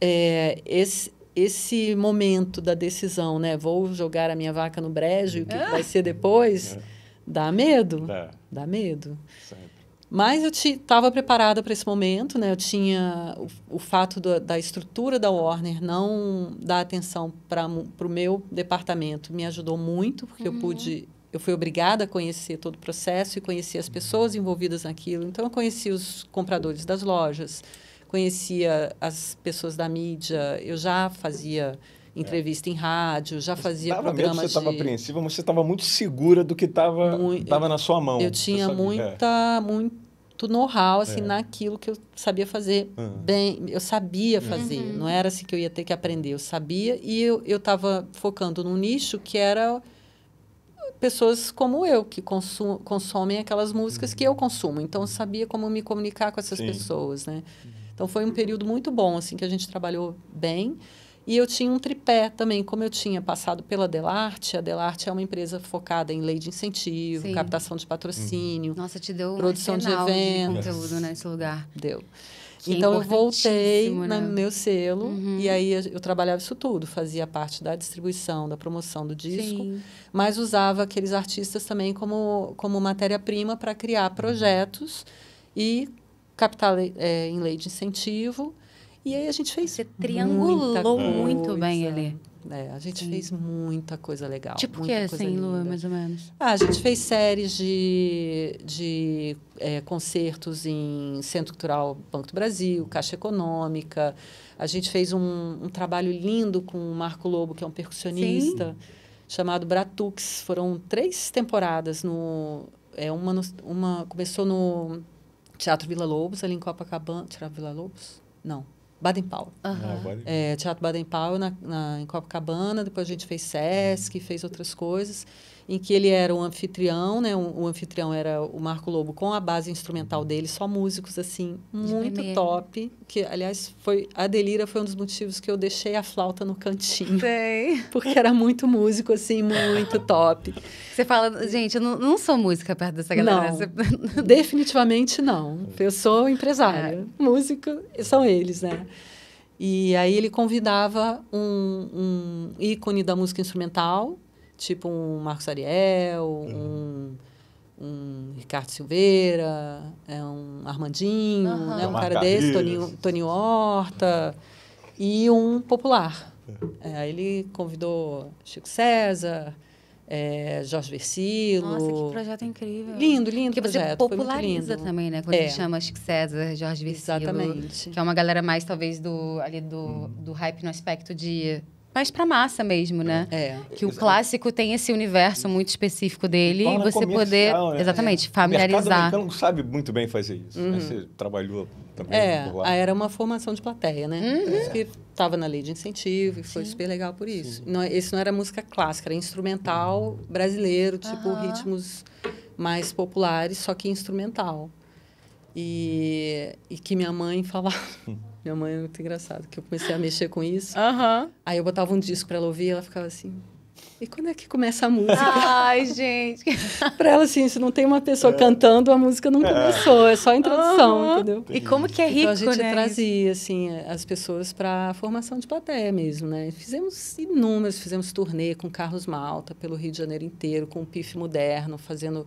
esse momento da decisão, né? Vou jogar a minha vaca no brejo e o que vai ser depois, dá medo. Dá medo. Sempre. Mas eu estava preparada para esse momento, né? Eu tinha o fato da estrutura da Warner não dar atenção para o meu departamento me ajudou muito, porque eu fui obrigada a conhecer todo o processo e conhecer as pessoas envolvidas naquilo. Então, eu conheci os compradores das lojas, conhecia as pessoas da mídia, eu já fazia entrevista em rádio, já fazia programas Você estava apreensiva, mas você estava muito segura do que estava na sua mão. Eu tinha muito know-how assim, naquilo que eu sabia fazer bem. Eu sabia fazer, não era assim que eu ia ter que aprender. Eu sabia e eu estava focando num nicho que era pessoas como eu, que consomem aquelas músicas que eu consumo. Então, eu sabia como me comunicar com essas pessoas, né? Então, foi um período muito bom, assim, que a gente trabalhou bem. E eu tinha um tripé também, como eu tinha passado pela Delarte. A Delarte é uma empresa focada em lei de incentivo, captação de patrocínio, Nossa, te deu produção de arsenal eventos. de conteúdo nesse lugar. Deu. Que então, eu voltei importantíssimo, né? no meu selo e aí eu trabalhava isso tudo. Fazia parte da distribuição, da promoção do disco, mas usava aqueles artistas também como matéria-prima para criar projetos e captar em lei de incentivo. E aí a gente fez Você triangulou muito bem ali. A gente fez muita coisa legal. Tipo o que, assim, Lu, mais ou menos? A gente fez séries de concertos em Centro Cultural Banco do Brasil, Caixa Econômica. A gente fez um trabalho lindo com o Marco Lobo, que é um percussionista, chamado Bratux. Foram 3 temporadas. Uma começou no Teatro Vila Lobos, ali em Copacabana. Teatro Vila Lobos? Não. Baden-Powell. Teatro Baden-Powell em Copacabana. Depois a gente fez Sesc, fez outras coisas, em que ele era o anfitrião, né? O anfitrião era o Marco Lobo com a base instrumental dele, só músicos, assim, muito top. Que, aliás, a Delira foi um dos motivos que eu deixei a flauta no cantinho. Sei. Porque era muito músico, assim, muito top. Você fala, gente, eu não sou música perto dessa galera. Não, definitivamente não. Eu sou empresária. Música são eles, né? E aí ele convidava um ícone da música instrumental, tipo um Marcos Ariel, um Ricardo Silveira, um Armandinho, né? Um cara desse, Toninho Horta, e um popular. Aí ele convidou Chico César, Jorge Versilo. Nossa, que projeto incrível. Lindo Porque projeto. você populariza também, né? Quando a gente chama Chico César, Jorge Versilo. Exatamente. Que é uma galera mais, talvez, do hype no aspecto de... mais pra massa mesmo, né? Que o clássico tem esse universo muito específico dele e você poder, né? Exatamente, familiarizar. O mercado americano sabe muito bem fazer isso. Né? Você trabalhou também por lá. Era uma formação de plateia, né? Por isso que estava na lei de incentivo e foi super legal por isso. Esse não era música clássica, era instrumental brasileiro, tipo ritmos mais populares, só que instrumental. E que minha mãe falava... Minha mãe é muito engraçada, que eu comecei a mexer com isso. Aí eu botava um disco para ela ouvir e ela ficava assim... E quando é que começa a música? Ai, gente! Para ela, assim, se não tem uma pessoa cantando, a música não começou. É só a introdução, entendeu? E como que é rico, então, a gente né? trazia, assim, as pessoas para a formação de plateia mesmo, né? Fizemos turnê com Carlos Malta pelo Rio de Janeiro inteiro, com o PIF moderno, fazendo...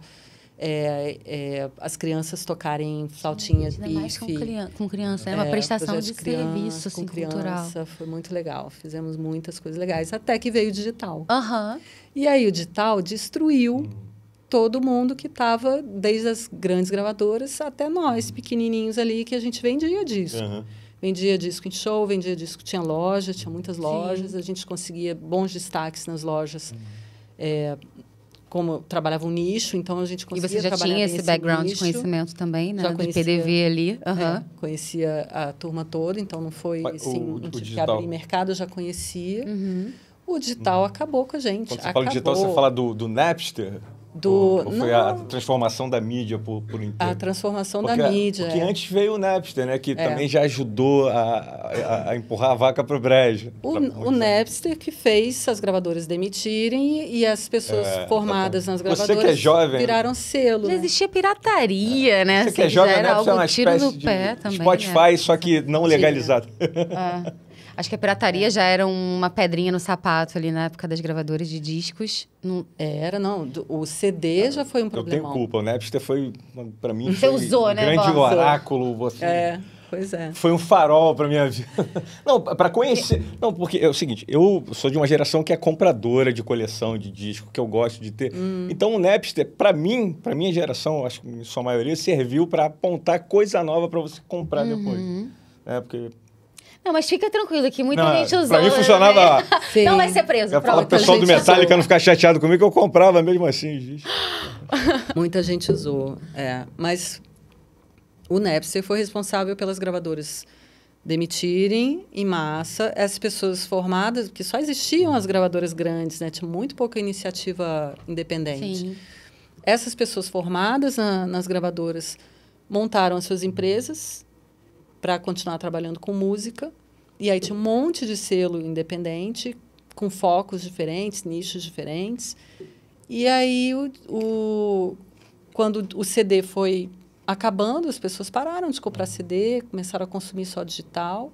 as crianças tocarem flautinha, ainda mais com criança, é uma prestação de serviço assim, cultural. Foi muito legal, fizemos muitas coisas legais, até que veio o digital. Aham. E aí o digital destruiu todo mundo que estava, desde as grandes gravadoras até nós, pequenininhos ali, que a gente vendia disco. Vendia disco em show, vendia disco, tinha muitas lojas, a gente conseguia bons destaques nas lojas. como eu trabalhava um nicho, então a gente E conseguia você já trabalhar tinha bem esse background de nicho. conhecimento também, né? Já De conhecia, PDV ali. Aham. Conhecia a turma toda, então não foi Mas assim, o não tive que digital? abrir mercado, eu já conhecia. Uhum. O digital acabou com a gente. Quando você fala digital, você fala do Napster? Do- Ou foi a não. transformação da mídia por inteiro? A transformação Porque, da mídia. Porque antes veio o Napster, né? Que É. também já ajudou a empurrar a vaca para o brejo. O Napster que fez as gravadoras demitirem e as pessoas formadas nas gravadoras Você que é jovem, viraram selo. Já né? existia pirataria, né? Você que é Assim, jovem, já né? era Você é uma algo tiro espécie no de pé também. Spotify, só que não legalizado. É. Acho que a pirataria já era uma pedrinha no sapato ali na época das gravadoras de discos. O CD já foi um Eu problemão. tenho culpa. O Napster foi, para mim, Você foi usou, um né, grande Bob? oráculo. Você... Pois é. Foi um farol para minha vida. Não, para conhecer. Não, porque é o seguinte, eu sou de uma geração que é compradora de coleção de disco, que eu gosto de ter. Então o Napster, para mim, para minha geração, acho que em sua maioria, serviu para apontar coisa nova para você comprar depois. Porque Não, mas fica tranquilo que muita Não, gente usou. pra mim funcionava- Né? Sim. Não vai ser preso. eu falo Pronto. pro pessoal do gente Metallica usou. não ficar chateado comigo, que eu comprava mesmo assim. Gente. Muita gente usou. Mas o Napster foi responsável pelas gravadoras demitirem em massa essas pessoas formadas, porque só existiam as gravadoras grandes, né? Tinha muito pouca iniciativa independente. Sim. Essas pessoas formadas nas gravadoras montaram as suas empresas para continuar trabalhando com música. E aí tinha um monte de selo independente, com focos diferentes, nichos diferentes. E aí, quando o CD foi acabando, as pessoas pararam de comprar CD, começaram a consumir só digital.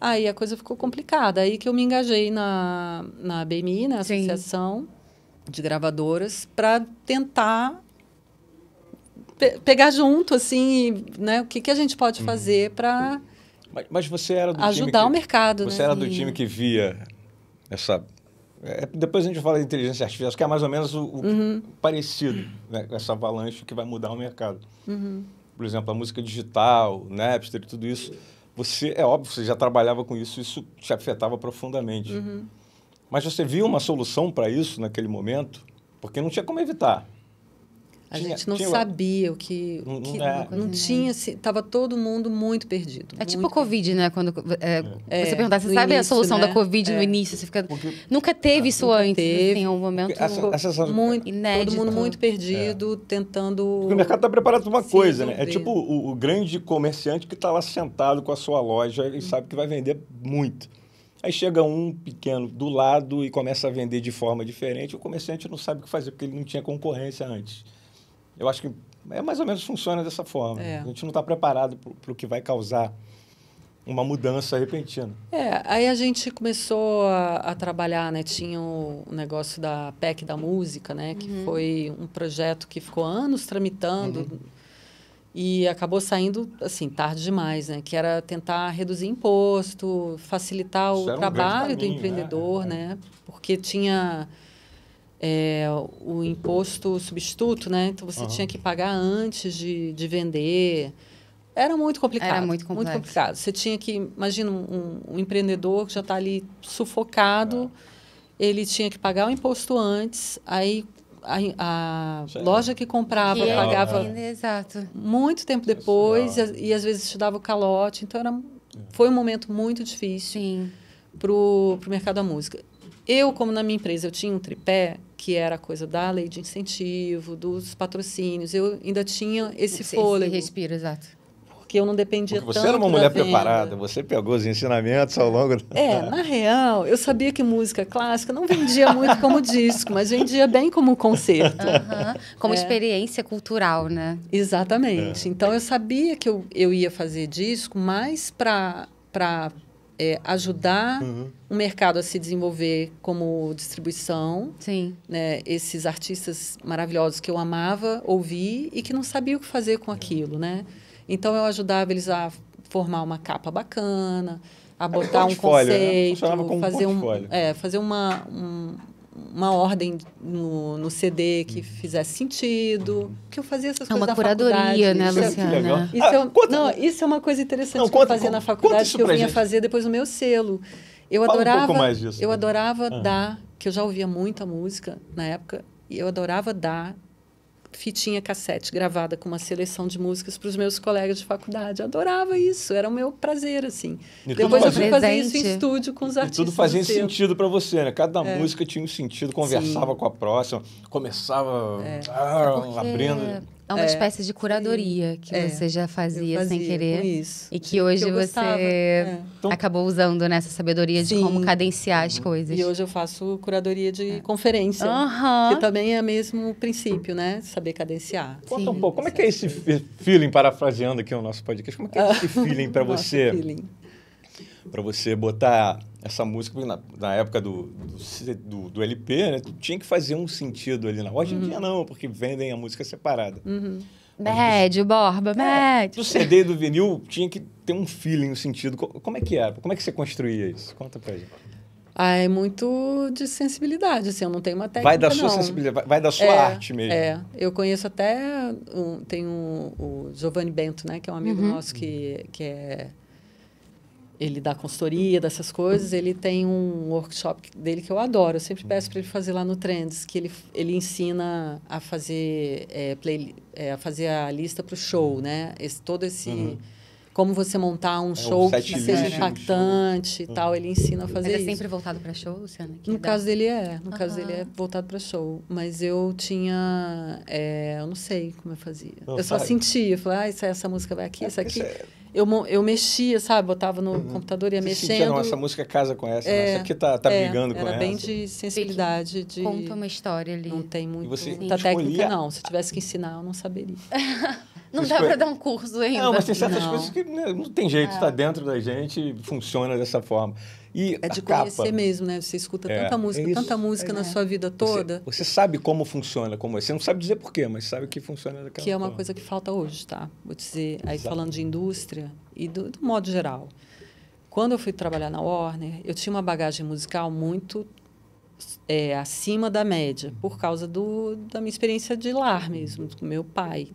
Aí a coisa ficou complicada. Aí que eu me engajei na BMI, na Sim. Associação de Gravadoras, para tentar pegar junto, assim, né, o que a gente pode fazer para Mas você era do ajudar o time mercado. Você né? era do time que via essa... depois a gente fala de inteligência artificial, que é mais ou menos o parecido, né, com essa avalanche que vai mudar o mercado. Por exemplo, a música digital, o Napster e tudo isso. É óbvio, você já trabalhava com isso te afetava profundamente. Mas você viu uma solução para isso naquele momento? Porque não tinha como evitar. A gente não sabia o que... Não tinha... Estava todo mundo muito perdido. É tipo muito a Covid, né? Quando você perguntar, você no sabe a início, solução né? da Covid no início? Você fica... Nunca teve isso Nunca antes, teve. assim, é um momento muito inédito. Todo mundo muito perdido, tentando... Porque o mercado está preparado para uma se coisa, né? É resolver. tipo o grande comerciante que está lá sentado com a sua loja e sabe que vai vender muito. Aí chega um pequeno do lado e começa a vender de forma diferente. O comerciante não sabe o que fazer, porque ele não tinha concorrência antes. Eu acho que mais ou menos funciona dessa forma. A gente não está preparado para o que vai causar uma mudança repentina. Aí a gente começou a trabalhar, né? Tinha o negócio da PEC da música, né? Que foi um projeto que ficou anos tramitando e acabou saindo, assim, tarde demais, né? Que era tentar reduzir imposto, facilitar Isso o era um trabalho grande caminho, do empreendedor, né? Porque tinha... o imposto substituto, né? Então, você tinha que pagar antes de vender. Era muito complicado. Era muito complexo. Muito complicado. Você tinha que... Imagina, um empreendedor que já está ali sufocado, ele tinha que pagar o imposto antes, aí a loja que comprava pagava Exato. muito tempo depois e às vezes te dava o calote. Então, foi um momento muito difícil para o mercado da música. Eu, como na minha empresa, eu tinha um tripé, que era a coisa da lei de incentivo, dos patrocínios. Eu ainda tinha esse fôlego. Esse respiro, exato. Porque eu não dependia Porque tanto você era uma mulher da venda. preparada, você pegou os ensinamentos ao longo... Na real, eu sabia que música clássica não vendia muito como disco, mas vendia bem como concerto. Como experiência cultural, né? Exatamente. Então, eu sabia que eu ia fazer disco mais para ajudar o mercado a se desenvolver como distribuição. Sim. Né? Esses artistas maravilhosos que eu amava ouvir e que não sabia o que fazer com aquilo, né? Então, eu ajudava eles a formar uma capa bacana, a botar um conceito, fazer uma ordem no CD que fizesse sentido, que eu fazia essas coisas na faculdade. Uma curadoria, né, Isso é Luciana? legal. Isso é uma coisa interessante que eu fazia na faculdade, que eu vinha fazer depois no meu selo. Eu Fala adorava, um pouco mais disso. eu adorava dar, que eu já ouvia muita música na época, e eu adorava dar fitinha cassete gravada com uma seleção de músicas para os meus colegas de faculdade. Eu adorava isso, era o meu prazer, assim. E Depois eu tudo fui fazer isso em presente. estúdio com os E artistas. tudo fazia do selo. sentido para você, né? Cada música tinha um sentido, conversava com a próxima, começava abrindo. É uma espécie de curadoria que você já fazia sem querer. Com isso. E que hoje eu você gostava. Então- acabou usando nessa sabedoria de Sim. como cadenciar as coisas. E hoje eu faço curadoria de conferência, Aham. que também é o mesmo princípio, né? Saber cadenciar. Conta um pouco, como é que é esse feeling, parafraseando aqui o nosso podcast, como é que é esse feeling para Nossa, você? feeling. Para você botar essa música, porque na época do LP, né? Tinha que fazer um sentido ali. Hoje em dia não, porque vendem a música separada. Médio, Borba, médio. Do CD e do vinil tinha que ter um feeling, um sentido. Como é que era? Como é que você construía isso? Conta pra gente. É muito de sensibilidade, assim, eu não tenho uma técnica, Vai da sua não. sensibilidade, vai da sua arte mesmo. Eu conheço até, tem o Giovanni Bento, né, que é um amigo nosso que ele dá consultoria dessas coisas, ele tem um workshop dele que eu adoro, eu sempre peço para ele fazer lá no Trends, que ele ensina a fazer, a fazer a lista para o show, né, todo esse... Como você montar um show set que seja list, impactante e tal, ele ensina a fazer Mas é isso. sempre voltado para show, Luciana? Que No dá. caso dele é voltado para show. Mas eu tinha, eu não sei como eu fazia. Não eu só sabe. sentia, eu falei, essa música vai aqui, essa aqui. Isso Eu mexia, sabe? Botava no computador e ia Você mexendo. sentia, não, essa música casa com essa, né? Essa aqui tá brigando com era essa. bem de sensibilidade, de... Conta uma história ali. Não tem E você muita técnica, escolhia- não. Se tivesse que ensinar, eu não saberia. Não Você dá escolhe- para dar um curso ainda. Não, mas tem certas Não. coisas que né, não tem jeito, está dentro da gente, funciona dessa forma. E É de a capa, conhecer mesmo, né? Você escuta É, tanta música, é isso, tanta música na sua vida toda. Você sabe como funciona, como é. Você não sabe dizer porquê, mas sabe que funciona daquela Que é uma forma. coisa que falta hoje, tá? Vou dizer, aí Exato. falando de indústria e do modo geral. Quando eu fui trabalhar na Warner, eu tinha uma bagagem musical muito acima da média, por causa da minha experiência de lar mesmo, do meu pai.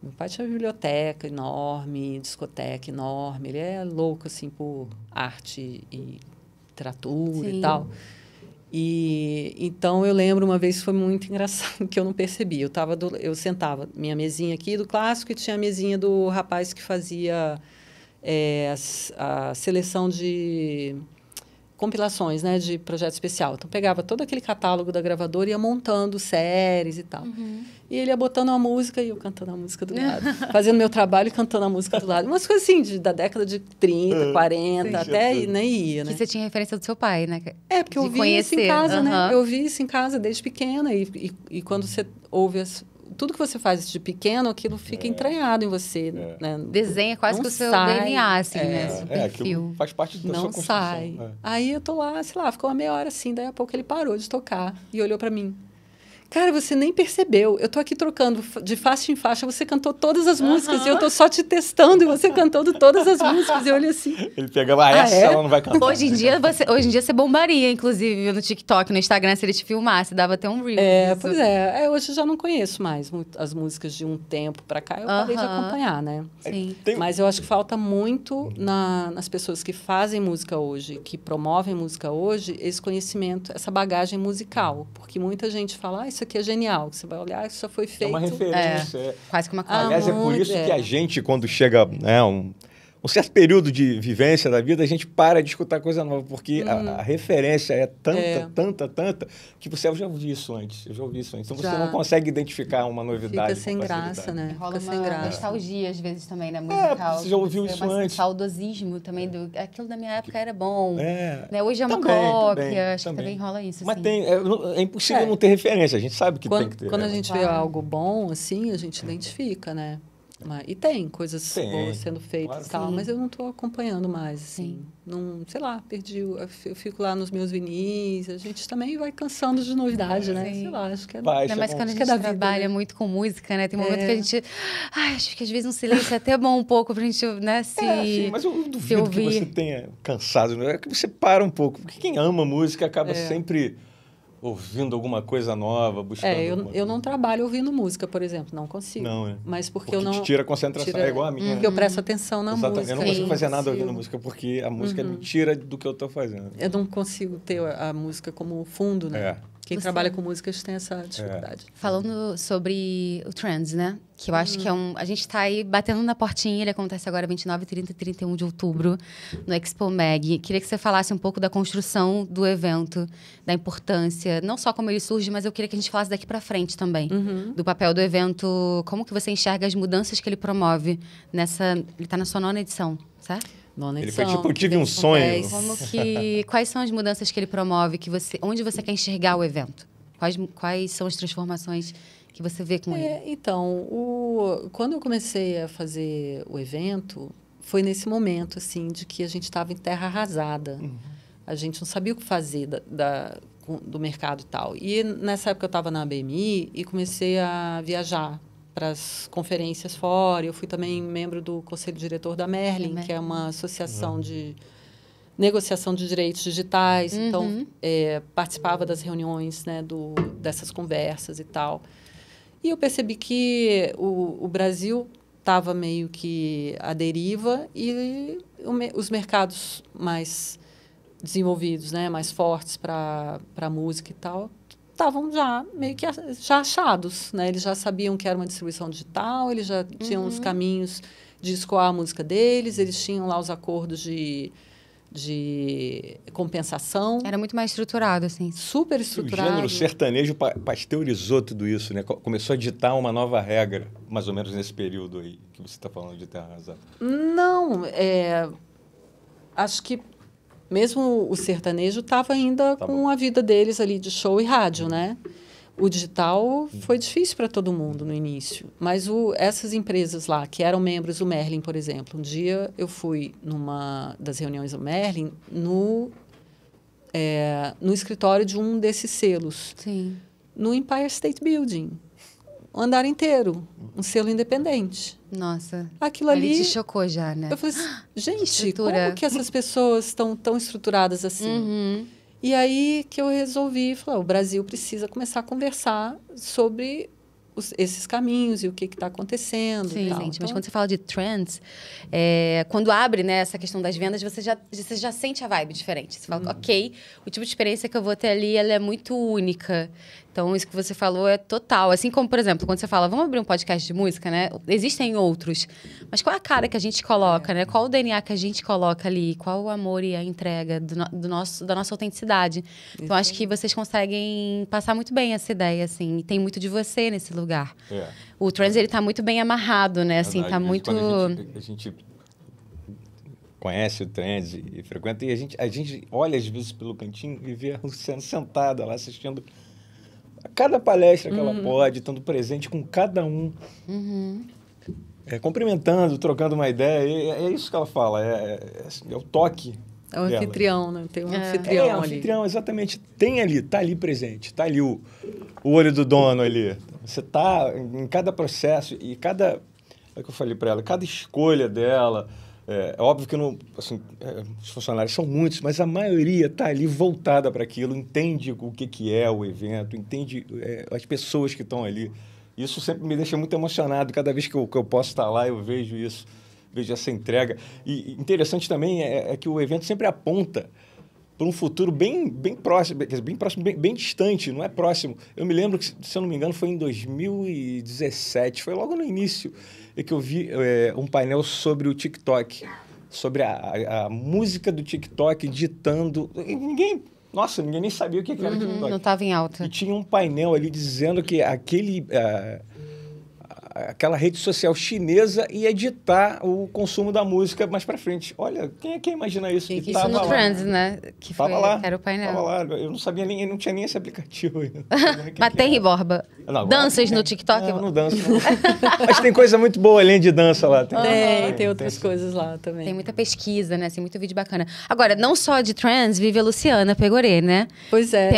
Meu pai tinha uma biblioteca enorme, discoteca enorme, ele é louco, assim, por arte e literatura Sim. e tal. E então eu lembro uma vez, foi muito engraçado, que eu não percebi. Eu sentava minha mesinha aqui do clássico e tinha a mesinha do rapaz que fazia a seleção de compilações, né, de projeto especial. Então pegava todo aquele catálogo da gravadora e ia montando séries e tal. E ele ia botando a música e eu cantando a música do lado. Fazendo meu trabalho e cantando a música do lado. Umas coisas assim, da década de 30, 40, Sim. até e nem ia, né? Que você tinha referência do seu pai, né? Porque eu de vi isso em conhecer, casa, né? aham. Eu vi isso em casa desde pequena. E quando você ouve tudo que você faz de pequeno, aquilo fica entranhado em você, né? Desenha quase Não que o seu sai. DNA, assim, né? Seu aquilo perfil. faz parte da sua Não construção. sai. Aí eu tô lá, sei lá, ficou uma meia hora assim, daí a pouco ele parou de tocar e olhou pra mim. Cara, você nem percebeu. Eu tô aqui trocando de faixa em faixa, você cantou todas as músicas e eu tô só te testando e você cantando todas as músicas. E eu olhei assim. Ele pegava essa, ela não vai cantar. Hoje em dia você bombaria, inclusive, no TikTok, no Instagram, se ele te filmasse, dava até um reel. disso. Pois é. Hoje eu já não conheço mais as músicas de um tempo pra cá. Eu parei de Aham. acompanhar, né? Sim. Mas eu acho que falta muito nas pessoas que fazem música hoje, que promovem música hoje, esse conhecimento, essa bagagem musical. Porque muita gente fala, isso aqui é genial. Você vai olhar, isso já foi É feito. uma referência. Quase que uma coisa. Aliás, é por muito, isso que a gente, quando chega um certo período de vivência da vida, a gente para de escutar coisa nova, porque a referência é tanta, que você já ouviu isso antes. Eu já ouvi isso antes. Então, você Já. não consegue identificar uma novidade. Fica sem com graça, facilidade. né? Rola Fica sem uma graça. nostalgia, às vezes, também, né? Musical. você já ouviu isso Um antes. saudosismo também. Aquilo da minha época era bom. É. Né? Hoje é uma Também, cópia. Acho que também. também rola isso, Mas assim. é impossível não ter referência. A gente sabe que tem Quando, que ter. quando a né? gente vê Claro. algo bom, assim, a gente identifica, né? E tem coisas Tem, boas sendo feitas claro e tal, que mas eu não estou acompanhando mais, assim. Não, sei lá, perdi. Eu fico lá nos meus vinis, a gente também vai cansando de novidade, né? Sim. Sei lá, acho que é. Vai, Ainda mais isso é quando a bom. gente Acho que é da vida, trabalha né? muito com música, né? Tem um momento que a gente... Ai, acho que às vezes um silêncio é até bom um pouco pra gente, né? Sim, mas eu duvido que ouvir. você tenha cansado. Né? É que você para um pouco. Porque quem ama música acaba sempre ouvindo alguma coisa nova, buscando alguma Eu não trabalho ouvindo música, por exemplo, não consigo. Não, né? Mas porque Porque eu não. te tira a concentração. É igual a minha. Porque eu presto atenção na Exatamente. música. Eu não consigo fazer nada consigo. ouvindo música, porque a música me tira do que eu tô fazendo. Eu não consigo ter a música como fundo, né? Quem trabalha com música tem essa dificuldade. Falando sobre o Trends, né? Que eu acho que é a gente está aí batendo na portinha, ele acontece agora 29, 30 e 31 de outubro, no Expo Mag. Queria que você falasse um pouco da construção do evento, da importância, não só como ele surge, mas eu queria que a gente falasse daqui para frente também, do papel do evento, como que você enxerga as mudanças que ele promove nessa... Ele está na sua 9ª edição, certo? Ele foi tipo, eu tive um sonho. Quais são as mudanças que ele promove? Onde você quer enxergar o evento? Quais são as transformações que você vê com ele? Então, quando eu comecei a fazer o evento, foi nesse momento, assim, de que a gente estava em terra arrasada. A gente não sabia o que fazer do mercado e tal. E nessa época eu estava na ABMI e comecei a viajar para as conferências fora. Eu fui também membro do Conselho Diretor da Merlin, que é uma associação de negociação de direitos digitais. Então, participava das reuniões, né, dessas conversas e tal. E eu percebi que o Brasil estava meio que à deriva e os mercados mais desenvolvidos, né, mais fortes para a música e tal, estavam já meio que já achados, né? Eles já sabiam que era uma distribuição digital, eles já tinham os caminhos de escoar a música deles, eles tinham lá os acordos de compensação. Era muito mais estruturado, assim. Super estruturado. O gênero sertanejo pasteurizou tudo isso, né? Começou a ditar uma nova regra, mais ou menos nesse período aí que você está falando de terra arrasada. Não, acho que mesmo o sertanejo estava ainda com a vida deles ali de show e rádio, né? O digital foi difícil para todo mundo no início. Mas essas empresas lá, que eram membros do Merlin, por exemplo, um dia eu fui numa das reuniões do Merlin no escritório de um desses selos. Sim. No Empire State Building. O andar inteiro. Um selo independente. Nossa. Aquilo ali... Ele te chocou já, né? Eu falei assim, gente, como que essas pessoas estão tão estruturadas assim? E aí que eu resolvi, falar, o Brasil precisa começar a conversar sobre esses caminhos e o que está acontecendo. Sim, e tal. gente, mas quando você fala de trends, quando abre, né, essa questão das vendas, você já sente a vibe diferente. Você fala, ok, o tipo de experiência que eu vou ter ali, ela é muito única. Então, isso que você falou é total. Assim como, por exemplo, quando você fala, vamos abrir um podcast de música, né? Existem outros. Mas qual é a cara que a gente coloca, né? Qual o DNA que a gente coloca ali? Qual o amor e a entrega da nossa autenticidade? Então, acho que vocês conseguem passar muito bem essa ideia, assim. E tem muito de você nesse lugar. O Trends, ele tá muito bem amarrado, né? Assim, tá muito... A gente conhece o Trends e frequenta, e a gente olha, às vezes, pelo cantinho e vê a Luciana sentada lá assistindo a cada palestra que ela pode, estando presente com cada um. Cumprimentando, trocando uma ideia. É isso que ela fala, é o toque. É o anfitrião, né? Tem um anfitrião ali. É, o anfitrião, exatamente. Tem ali, tá ali presente. Tá ali o olho do dono ali. Você tá em cada processo e cada... É o que eu falei para ela, cada escolha dela... É óbvio que os funcionários são muitos, mas a maioria está ali voltada para aquilo, entende o que é o evento, entende as pessoas que estão ali. Isso sempre me deixa muito emocionado. Cada vez que eu posso estar lá, eu vejo isso, vejo essa entrega. E interessante também é que o evento sempre aponta para um futuro bem próximo, bem distante, não é próximo. Eu me lembro que, se eu não me engano, foi em 2017, foi logo no início, que eu vi um painel sobre o TikTok, sobre a música do TikTok ditando... Ninguém nem sabia o que era o TikTok. Não estava em alta. E tinha um painel ali dizendo que aquela rede social chinesa ia ditar o consumo da música mais para frente. Olha, quem é que imagina isso? Isso no Trends, né? Que foi, era o painel. Tava lá. Eu não sabia nem, não tinha nem esse aplicativo ainda. Mas tem, Borba? Danças no TikTok? Não danço. Não. Mas tem coisa muito boa além de dança lá. Tem outras coisas lá também. Tem muita pesquisa, né? Assim, muito vídeo bacana. Agora, não só de Trends vive a Luciana Pegorê, né? Pois é.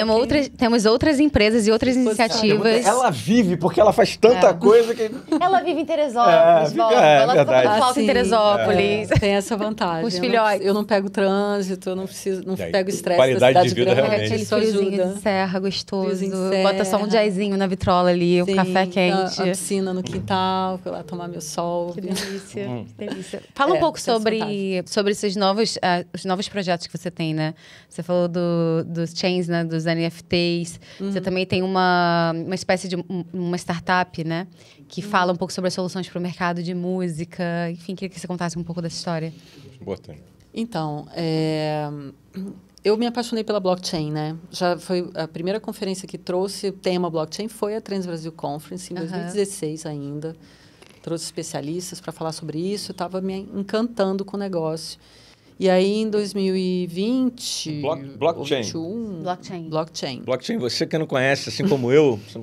Temos outras empresas e outras iniciativas. Ela vive porque ela faz tanta coisa que... Ela vive em Teresópolis, fica- Bob. é Ela verdade. toca flauta em Sim. Teresópolis. Tem essa vantagem. Os Eu filhotes. Eu não pego trânsito, eu não E aí, pego estresse qualidade da de cidade vida grande. realmente. Aquele Isso friozinho ajuda. de serra gostoso. Friozinho de Bota só um serra. jazzinho na vitrola ali, o Sim, café quente. A piscina no quintal, fui lá tomar meu sol. Que delícia, que delícia. Fala um É, pouco tem essa sobre esses novos, os novos projetos que você tem, né? Você falou dos chains, né? Dos NFTs. Você também tem uma espécie de uma startup, né? Que fala um pouco sobre as soluções para o mercado de música. Enfim, queria que você contasse um pouco dessa história. Importante. Então, eu me apaixonei pela blockchain, né? Já foi a primeira conferência que trouxe o tema blockchain foi a Trans Brasil Conference, em 2016 ainda. Trouxe especialistas para falar sobre isso, estava me encantando com o negócio. E aí, em 2020... Blockchain. 21, Blockchain. Blockchain, você que não conhece, assim como eu, Você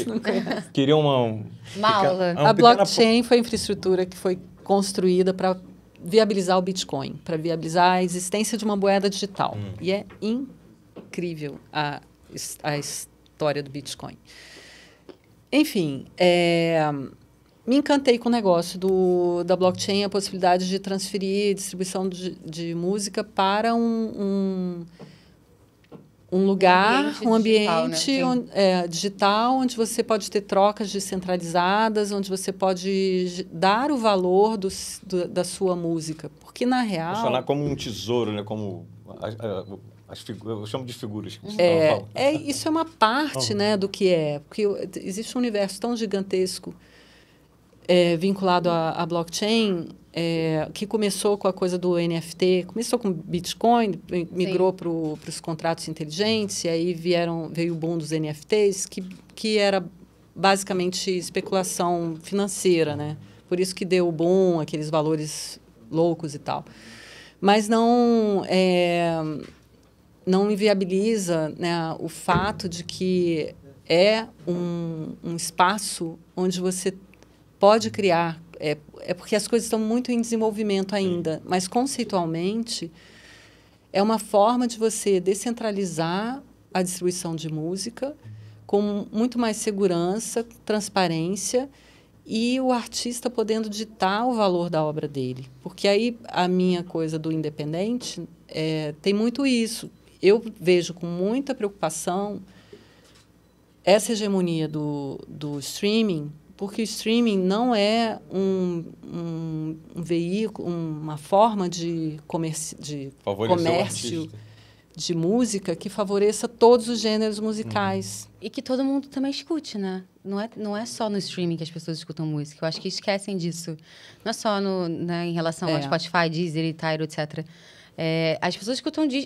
não conhece. queria uma aula. A blockchain foi a infraestrutura que foi construída para viabilizar o Bitcoin, para viabilizar a existência de uma moeda digital. E é incrível a história do Bitcoin. Enfim, me encantei com o negócio da blockchain, a possibilidade de transferir distribuição de música para um lugar, um ambiente digital, onde você pode ter trocas descentralizadas, onde você pode dar o valor da sua música. Porque, na real... Funcionar como um tesouro, né? Como eu chamo de figuras. Que você fala. Isso é uma parte né, do que é. Porque existe um universo tão gigantesco vinculado à blockchain, que começou com a coisa do NFT, começou com Bitcoin, migrou para os contratos inteligentes, e aí veio o boom dos NFTs, que era basicamente especulação financeira, né? Por isso que deu o boom, aqueles valores loucos e tal. Mas não inviabiliza, né, o fato de que é um espaço onde você pode criar, porque as coisas estão muito em desenvolvimento ainda, mas conceitualmente é uma forma de você descentralizar a distribuição de música com muito mais segurança, transparência e o artista podendo ditar o valor da obra dele. Porque aí a minha coisa do independente tem muito isso. Eu vejo com muita preocupação essa hegemonia do streaming, porque o streaming não é um veículo, uma forma de comércio de música que favoreça todos os gêneros musicais. E que todo mundo também escute, né? Não é só no streaming que as pessoas escutam música. Eu acho que esquecem disso. Não é só em relação ao Spotify, Deezer e Tidal, etc. As pessoas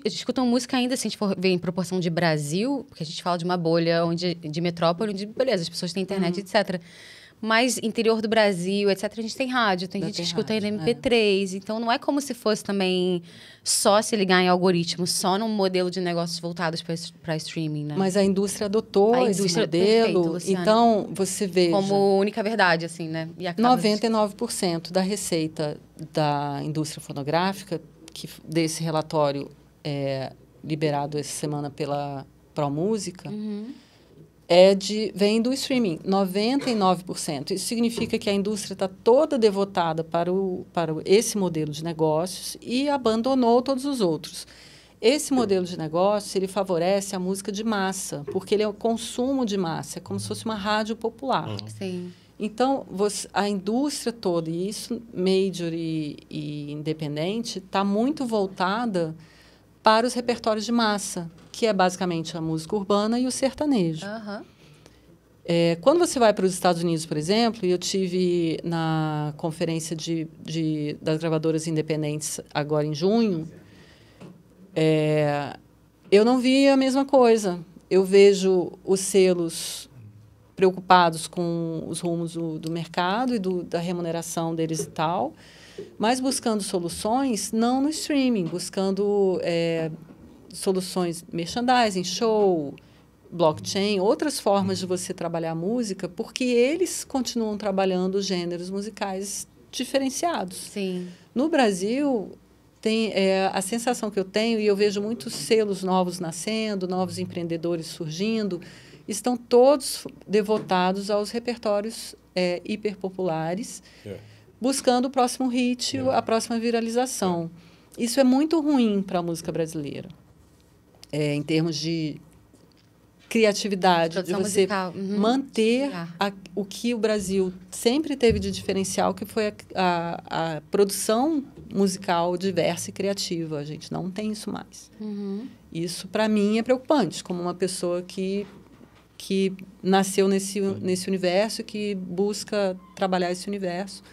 escutam música ainda, se a gente for ver em proporção de Brasil, porque a gente fala de uma bolha de metrópole, onde, beleza, as pessoas têm internet, etc. Mas interior do Brasil, etc., a gente tem rádio, tem gente que escuta ainda MP3. Então, não é como se fosse também só se ligar em algoritmo, só num modelo de negócios voltados para streaming, né? Mas a indústria adotou esse modelo. Perfeito, então, você veja... Como única verdade, assim, né? E 99% da receita da indústria fonográfica, desse relatório liberado essa semana pela ProMúsica, vem do streaming, 99%. Isso significa que a indústria está toda devotada para esse modelo de negócios e abandonou todos os outros. Esse modelo de negócio, ele favorece a música de massa, porque ele é o consumo de massa, é como se fosse uma rádio popular. Sim. Então, a indústria toda, e isso major e independente, está muito voltada para os repertórios de massa, que é basicamente a música urbana e o sertanejo. Quando você vai para os Estados Unidos, por exemplo, e eu tive na conferência das gravadoras independentes agora em junho, eu não vi a mesma coisa. Eu vejo os selos preocupados com os rumos do mercado e da remuneração deles e tal, mas buscando soluções não no streaming, buscando soluções merchandising, show, blockchain, outras formas de você trabalhar a música, porque eles continuam trabalhando os gêneros musicais diferenciados. Sim. No Brasil, tem a sensação que eu tenho, e eu vejo muitos selos novos nascendo, novos empreendedores surgindo, estão todos devotados aos repertórios hiperpopulares, buscando o próximo hit, a próxima viralização. Isso é muito ruim para a música brasileira, em termos de criatividade, de você manter o que o Brasil sempre teve de diferencial, que foi a produção musical diversa e criativa. A gente não tem isso mais. Isso, para mim, é preocupante, como uma pessoa que nasceu nesse universo, que busca trabalhar esse universo.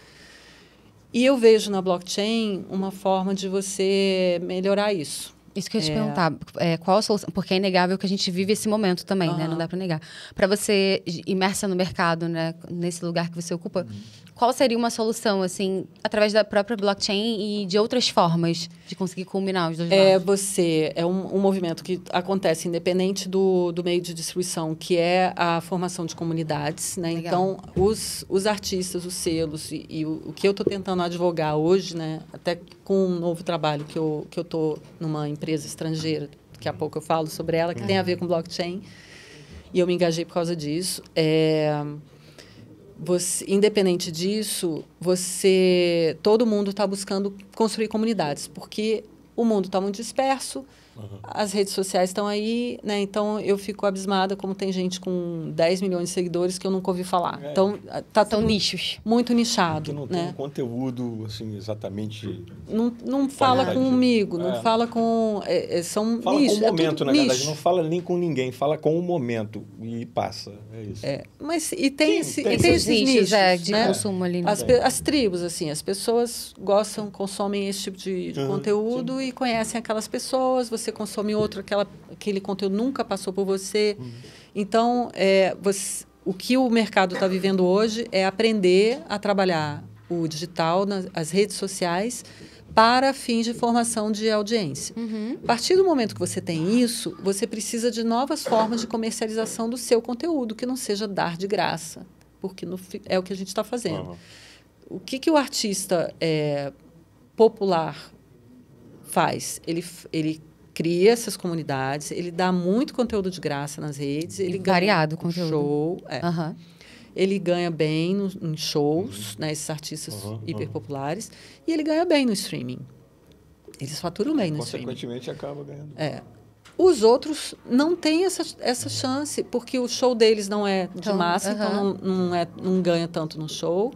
E eu vejo na blockchain uma forma de você melhorar isso. Isso que eu ia te perguntar, qual a solução? Porque é inegável que a gente vive esse momento também, né? Não dá para negar. Para você, imersa no mercado, né? Nesse lugar que você ocupa, qual seria uma solução, assim, através da própria blockchain e de outras formas de conseguir combinar os dois lados? É um movimento que acontece independente do meio de distribuição, que é a formação de comunidades, né? Então, os artistas, os selos e o que eu estou tentando advogar hoje, né? Até com um novo trabalho que eu estou numa empresa estrangeira, daqui a pouco eu falo sobre ela, que tem a ver com blockchain, e eu me engajei por causa disso. Independente disso, todo mundo está buscando construir comunidades, porque o mundo está muito disperso, as redes sociais estão aí, né? Então eu fico abismada como tem gente com 10 milhões de seguidores que eu nunca ouvi falar. Então são nichos. Muito nichado. Que não tem um conteúdo assim, exatamente. Não fala comigo, não fala com. São fala nichos. Com o momento, na verdade. Não fala nem com ninguém, fala com o momento e passa. É isso. Mas tem esses nichos de né? consumo ali. As tribos, assim, as pessoas consomem esse tipo de conteúdo e conhecem aquelas pessoas. Você consome outro, aquele conteúdo nunca passou por você. Então, o que o mercado está vivendo hoje é aprender a trabalhar o digital, as redes sociais, para fins de formação de audiência. A partir do momento que você tem isso, você precisa de novas formas de comercialização do seu conteúdo, que não seja dar de graça, porque é o que a gente está fazendo. O que o artista popular faz? Ele cria essas comunidades, ele dá muito conteúdo de graça nas redes, ele variado ganha show, ele ganha bem em shows, né, esses artistas hiperpopulares, e ele ganha bem no streaming. Eles faturam bem no streaming. Consequentemente, acaba ganhando. Os outros não têm essa chance, porque o show deles não é de massa, então não ganha tanto no show.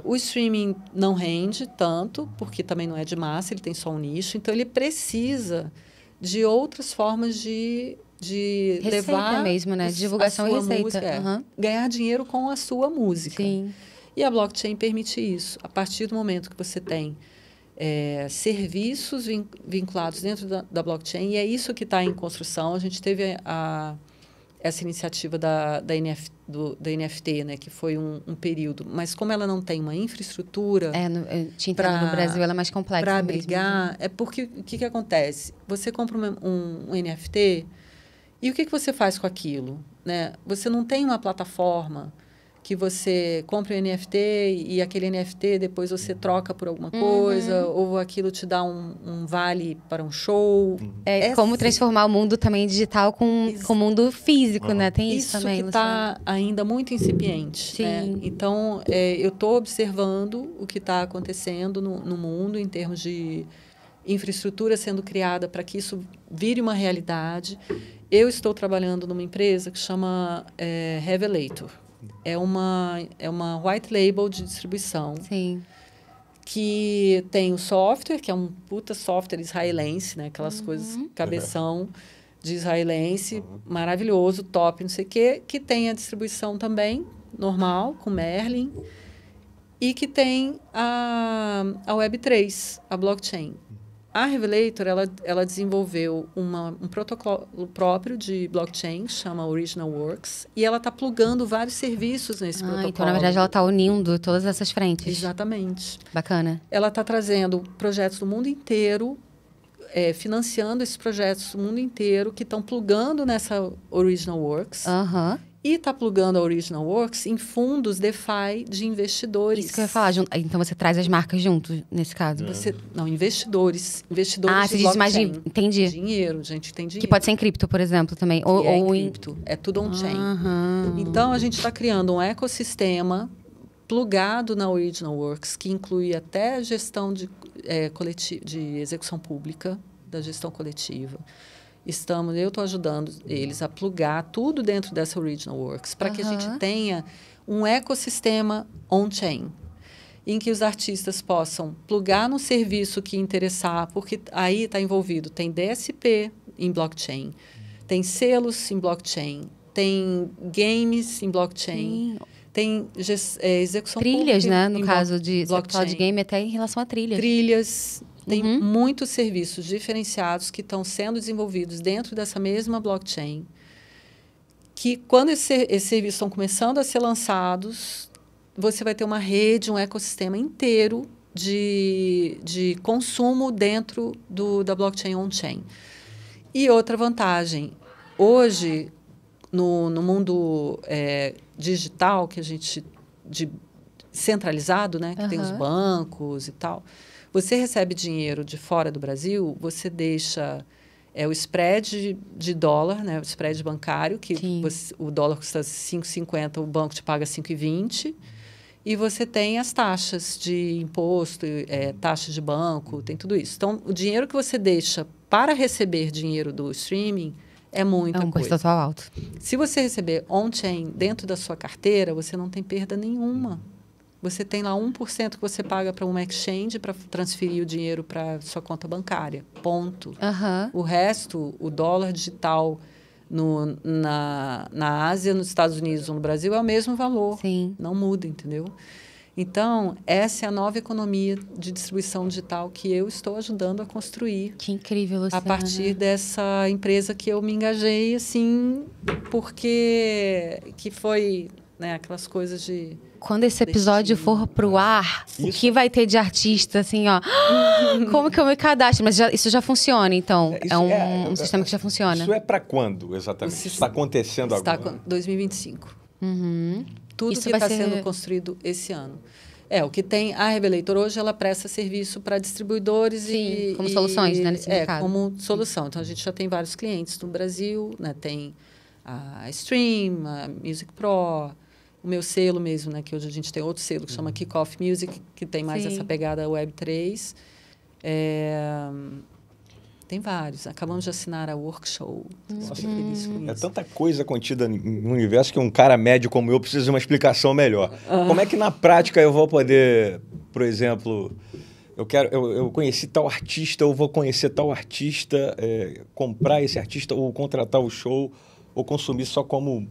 O streaming não rende tanto, porque também não é de massa, ele tem só um nicho. Então, ele precisa de outras formas de receita levar mesmo, né? Divulgação e receita. Música, ganhar dinheiro com a sua música. Sim. E a blockchain permite isso. A partir do momento que você tem serviços vinculados dentro da blockchain, e é isso que está em construção. A gente teve essa iniciativa da NFT, né, que foi um período. Mas como ela não tem uma infraestrutura... no Brasil ela é mais complexa para mesmo. abrigar, é porque o que acontece? Você compra um NFT e o que você faz com aquilo? Né? Você não tem uma plataforma que você compra um NFT e aquele NFT depois você troca por alguma coisa, ou aquilo te dá um vale para um show. Como transformar o mundo também digital com o mundo físico, né? Tem isso também, que está ainda muito incipiente. Sim. Né? Então, eu estou observando o que está acontecendo no mundo em termos de infraestrutura sendo criada para que isso vire uma realidade. Eu estou trabalhando numa empresa que chama Revelator. É uma white label de distribuição. Sim. Que tem o software, que é um puta software israelense, né? Aquelas coisas, cabeção de israelense, maravilhoso, top, não sei o quê. Que tem a distribuição também, normal, com Merlin. E que tem a Web3, a blockchain. A Revelator, ela desenvolveu um protocolo próprio de blockchain, que chama Original Works, e ela está plugando vários serviços nesse protocolo. Então, na verdade, ela está unindo todas essas frentes. Exatamente. Bacana. Ela está trazendo projetos do mundo inteiro, financiando esses projetos do mundo inteiro, que estão plugando nessa Original Works. e está plugando a Original Works em fundos DeFi de investidores. Isso que eu ia falar. Então, você traz as marcas junto, nesse caso? Não, investidores. Investidores você diz mais de... blockchain. Entendi. Dinheiro, gente tem dinheiro. Que pode ser em cripto, por exemplo, também. Ou em cripto. É tudo on-chain. Uhum. Então, a gente está criando um ecossistema plugado na Original Works, que inclui até a gestão de execução pública, da gestão coletiva. Eu estou ajudando eles a plugar tudo dentro dessa Original Works, para que a gente tenha um ecossistema on-chain, em que os artistas possam plugar no serviço que interessar, porque aí está envolvido, tem DSP em blockchain, tem selos em blockchain, tem games em blockchain, Sim. tem execução trilhas, pública, né? No caso de game, até em relação a trilhas. Trilhas. Tem muitos serviços diferenciados que estão sendo desenvolvidos dentro dessa mesma blockchain, que quando esses serviços estão começando a ser lançados, você vai ter uma rede, um ecossistema inteiro de consumo dentro da blockchain on-chain. E outra vantagem, hoje, no mundo digital, que a gente centralizado, né, que tem os bancos e tal, você recebe dinheiro de fora do Brasil, você deixa o spread de dólar, né, o spread bancário, que o dólar custa 5,50, o banco te paga 5,20, e você tem as taxas de imposto, taxa de banco, tem tudo isso. Então, o dinheiro que você deixa para receber dinheiro do streaming é muita coisa. É um custo total alto. Se você receber on-chain dentro da sua carteira, você não tem perda nenhuma. Você tem lá 1% que você paga para uma exchange para transferir o dinheiro para sua conta bancária. Ponto. O resto, o dólar digital na Ásia, nos Estados Unidos ou no Brasil, é o mesmo valor. Sim. Não muda, entendeu? Então, essa é a nova economia de distribuição digital que eu estou ajudando a construir. Que incrível, Luciana. A partir dessa empresa que eu me engajei, assim, porque que foi, né, aquelas coisas de... Quando esse episódio for pro ar, o que vai ter de artista, assim, ó... Como que eu me cadastro? Mas isso já funciona, então. Um sistema que já funciona. Isso é para quando, exatamente? Está acontecendo agora? 2025. Tudo Isso que está sendo construído esse ano. O que tem... A Revelator hoje, ela presta serviço para distribuidores como soluções, né, nesse mercado. Como solução. Então, a gente já tem vários clientes no Brasil, né? Tem a Stream, a Music Pro... O meu selo mesmo, né? Que hoje a gente tem outro selo que chama Kickoff Music, que tem mais essa pegada Web3. Tem vários. Acabamos de assinar a Workshow. Super feliz com isso. É tanta coisa contida no universo que um cara médio como eu precisa de uma explicação melhor. Como é que na prática eu vou poder, por exemplo, eu conheci tal artista, eu vou conhecer tal artista, comprar esse artista ou contratar o show ou consumir só como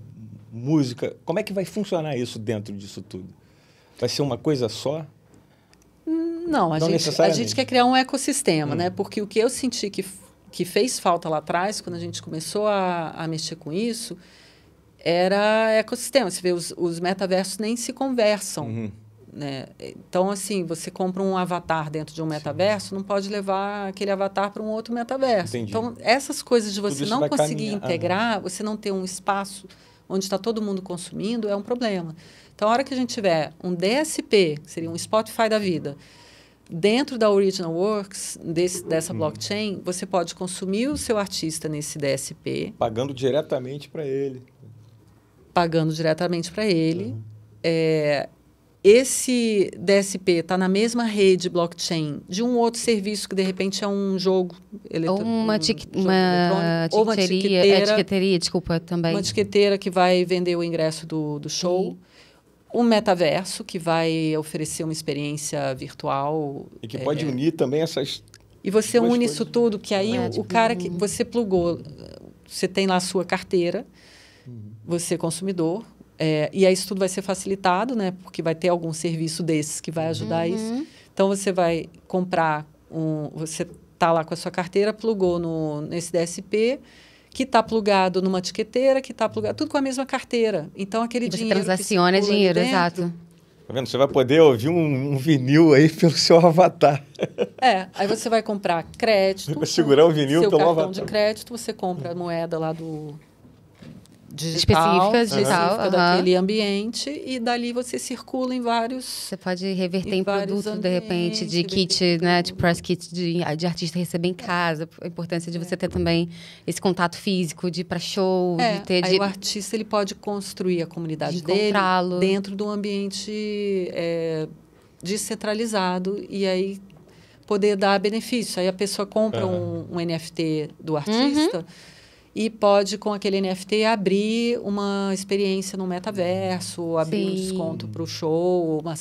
música? Como é que vai funcionar isso dentro disso tudo? Vai ser uma coisa só? Não, a gente quer criar um ecossistema, né? Porque o que eu senti que fez falta lá atrás, quando a gente começou a mexer com isso, era ecossistema. Você vê, os metaversos nem se conversam. Né? Então, assim, você compra um avatar dentro de um metaverso, não pode levar aquele avatar para um outro metaverso. Entendi. Então, essas coisas de você não conseguir integrar, você não ter um espaço onde está todo mundo consumindo, é um problema. Então, a hora que a gente tiver um DSP, que seria um Spotify da vida, dentro da Original Works, dessa blockchain, você pode consumir o seu artista nesse DSP. Pagando diretamente para ele. Esse DSP está na mesma rede blockchain de um outro serviço que, de repente, é um jogo eletrônico. Ou uma etiqueteria, desculpa, também. Uma etiqueteira que vai vender o ingresso do show. Um metaverso que vai oferecer uma experiência virtual. E que pode unir também essas... E você une isso tudo, que aí o cara que você plugou, você tem lá a sua carteira, você é consumidor, e aí isso tudo vai ser facilitado, né? Porque vai ter algum serviço desses que vai ajudar isso. Então, você vai comprar, você está lá com a sua carteira, plugou nesse DSP, que está plugado numa etiqueteira, que está plugado... Tudo com a mesma carteira. Então, aquele dinheiro... Você transaciona dinheiro, exato. Tá vendo? Você vai poder ouvir um vinil aí pelo seu avatar. Aí você vai comprar crédito. Vai segurar o vinil pelo avatar. Seu cartão de crédito, você compra a moeda lá digital, específica daquele ambiente, e dali você circula em vários... Você pode reverter em produto, de repente, de kit, né? De press kit de artista receber em casa. A importância de você ter também esse contato físico, de ir para show, de ter... Aí o artista ele pode construir a comunidade dele dentro de um ambiente descentralizado, e aí poder dar benefício. Aí a pessoa compra um NFT do artista... E pode, com aquele NFT, abrir uma experiência no metaverso, abrir um desconto para o show, uma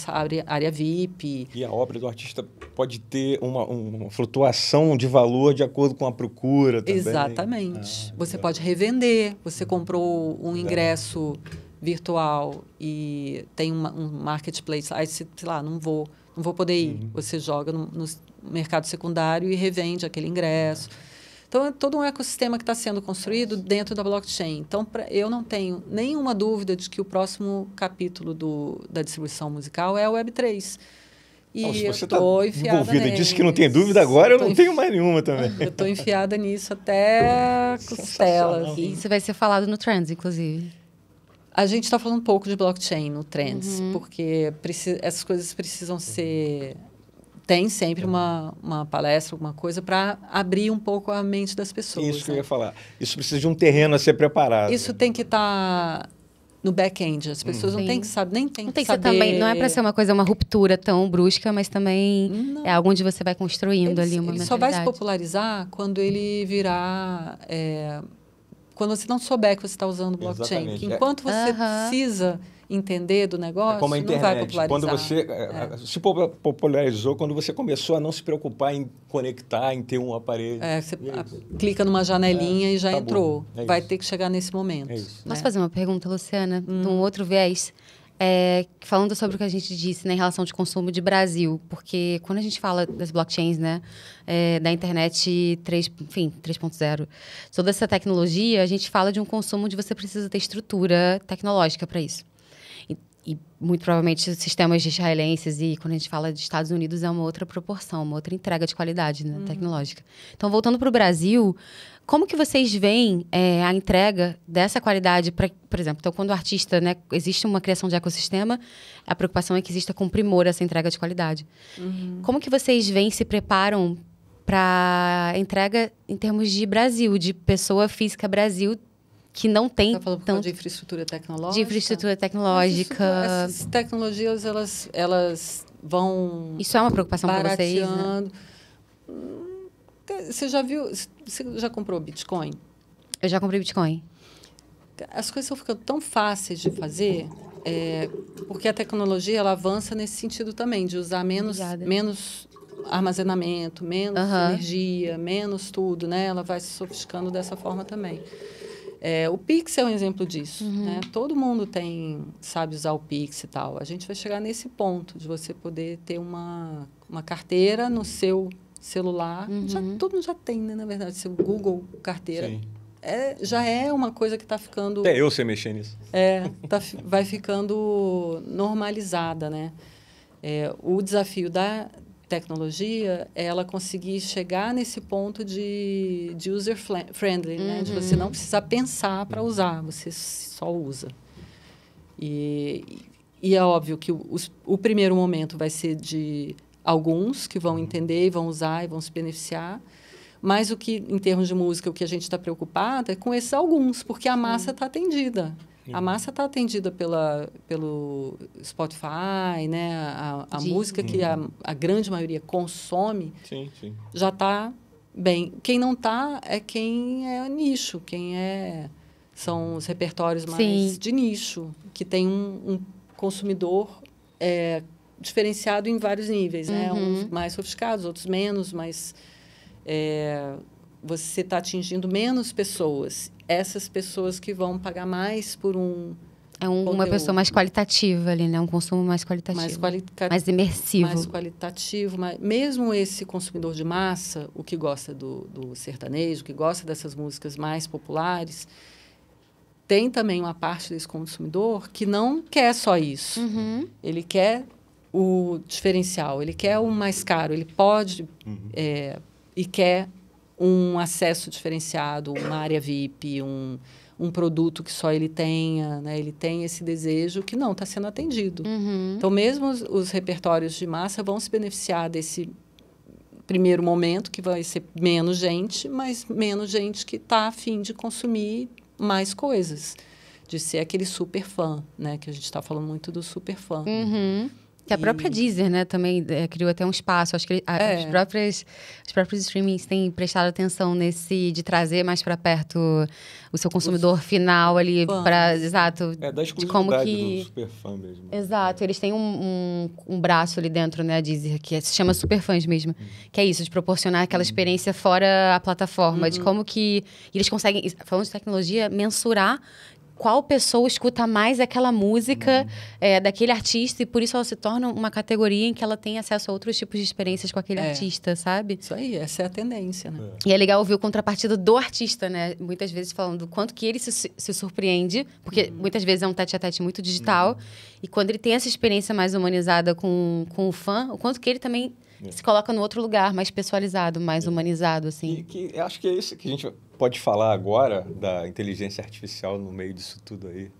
área VIP. E a obra do artista pode ter uma flutuação de valor de acordo com a procura também. Exatamente. Você pode revender. Você comprou um ingresso virtual e tem um marketplace. Aí, sei lá, não vou poder ir. Você joga no mercado secundário e revende aquele ingresso. Então, é todo um ecossistema que está sendo construído dentro da blockchain. Então, eu não tenho nenhuma dúvida de que o próximo capítulo da distribuição musical é a Web3. E se você está envolvida e disse que não tem dúvida agora, eu não tenho mais nenhuma também. Eu estou enfiada nisso até a costela. E isso vai ser falado no Trends, inclusive. A gente está falando um pouco de blockchain no Trends, porque essas coisas precisam ser... Tem sempre uma palestra, alguma coisa, para abrir um pouco a mente das pessoas. Isso que eu ia falar. Isso precisa de um terreno a ser preparado. Isso tem que estar no back-end. As pessoas não têm que saber, nem tem que saber... Também, não é para ser uma ruptura tão brusca, mas também é algo onde você vai construindo ali uma mentalidade. Ele só vai se popularizar quando ele virar... quando você não souber que você está usando blockchain. Que enquanto você precisa... entender do negócio, como a internet. Não vai popularizar. Quando você se popularizou, quando você começou a não se preocupar em conectar, em ter um aparelho. Você clica numa janelinha e já entrou. Vai ter que chegar nesse momento. Posso fazer uma pergunta, Luciana? De um outro viés? Falando sobre o que a gente disse, né, em relação de consumo de Brasil, porque quando a gente fala das blockchains, né, da internet 3.0, toda essa tecnologia, a gente fala de um consumo onde você precisa ter estrutura tecnológica para isso. E muito provavelmente sistemas israelenses, e quando a gente fala de Estados Unidos é uma outra proporção, uma outra entrega de qualidade, né, tecnológica. Então, voltando para o Brasil, como que vocês veem a entrega dessa qualidade? Por exemplo, então, quando o artista, né, existe uma criação de ecossistema, a preocupação é que exista com primor essa entrega de qualidade. Como que vocês veem, se preparam para entrega em termos de Brasil, de pessoa física Brasil, que não tem Tá falando tanto de infraestrutura tecnológica? De infraestrutura tecnológica. Essas tecnologias, elas vão... Isso é uma preocupação para vocês, né? Você já viu... Você já comprou Bitcoin? Eu já comprei Bitcoin. As coisas estão ficando tão fáceis de fazer, porque a tecnologia ela avança nesse sentido também, de usar menos armazenamento, menos energia, menos tudo, né? Ela vai se sofisticando dessa forma também. O Pix é um exemplo disso, né? Todo mundo sabe usar o Pix e tal. A gente vai chegar nesse ponto de você poder ter uma carteira no seu celular. Todo mundo já tem, né? Na verdade, seu Google carteira. Sim. Já é uma coisa que está ficando... Até eu sei mexer nisso. Vai ficando normalizada, né? O desafio da tecnologia é ela conseguir chegar nesse ponto de user-friendly, né? De você não precisar pensar para usar, você só usa. E é óbvio que o primeiro momento vai ser de alguns que vão entender, vão usar e vão se beneficiar, mas em termos de música, o que a gente está preocupado é com esses alguns, porque a massa está atendida. A massa está atendida pelo Spotify, né? A música que a grande maioria consome já está bem. Quem não está é quem é nicho, são os repertórios mais de nicho, que tem um consumidor diferenciado em vários níveis, né? Uns mais sofisticados, outros menos, mas você está atingindo menos pessoas. Essas pessoas que vão pagar mais por uma pessoa mais qualitativa ali, né? Um consumo mais qualitativo. Mais imersivo. Mais qualitativo. Mesmo esse consumidor de massa, o que gosta do sertanejo, o que gosta dessas músicas mais populares, tem também uma parte desse consumidor que não quer só isso. Ele quer o diferencial, ele quer o mais caro, ele pode e quer um acesso diferenciado, uma área VIP, um produto que só ele tenha, né? Ele tem esse desejo que não está sendo atendido. Então, mesmo os repertórios de massa vão se beneficiar desse primeiro momento, que vai ser menos gente, mas menos gente que está a fim de consumir mais coisas, de ser aquele super fã, né? Que a gente está falando muito do super fã. Que a própria Deezer, né, também criou até um espaço. Acho que os próprios streamings têm prestado atenção nesse de trazer mais para perto o seu consumidor final ali para exato. Da exclusividade do super fã mesmo. Exato, eles têm um braço ali dentro, né, a Deezer, que se chama Superfãs mesmo, que é isso, de proporcionar aquela experiência fora a plataforma, de como que eles conseguem, falando de tecnologia, mensurar qual pessoa escuta mais aquela música daquele artista, e por isso ela se torna uma categoria em que ela tem acesso a outros tipos de experiências com aquele artista, sabe? Isso aí, essa é a tendência, né? E é legal ouvir o contrapartida do artista, né? Muitas vezes falando do quanto que ele se surpreende, porque muitas vezes é um tete-a-tete muito digital, e quando ele tem essa experiência mais humanizada com o fã, o quanto que ele também se coloca no outro lugar, mais pessoalizado, mais humanizado, assim. E acho que é isso que a gente pode falar agora da inteligência artificial no meio disso tudo aí.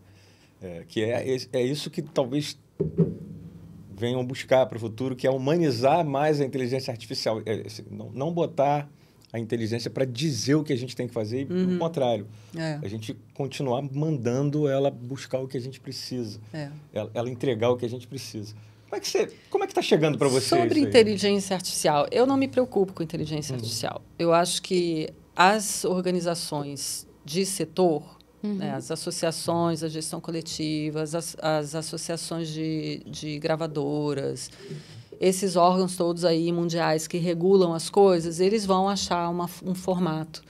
Que é isso que talvez venham buscar para o futuro, que é humanizar mais a inteligência artificial. Não botar a inteligência para dizer o que a gente tem que fazer, e pelo contrário. A gente continuar mandando ela buscar o que a gente precisa. Ela entregar o que a gente precisa. Como é que está chegando para você Sobre isso aí? inteligência artificial, eu não me preocupo com inteligência artificial. Eu acho que as organizações de setor, né, as associações, a gestão coletiva, as associações de gravadoras, esses órgãos todos aí mundiais que regulam as coisas, eles vão achar um formato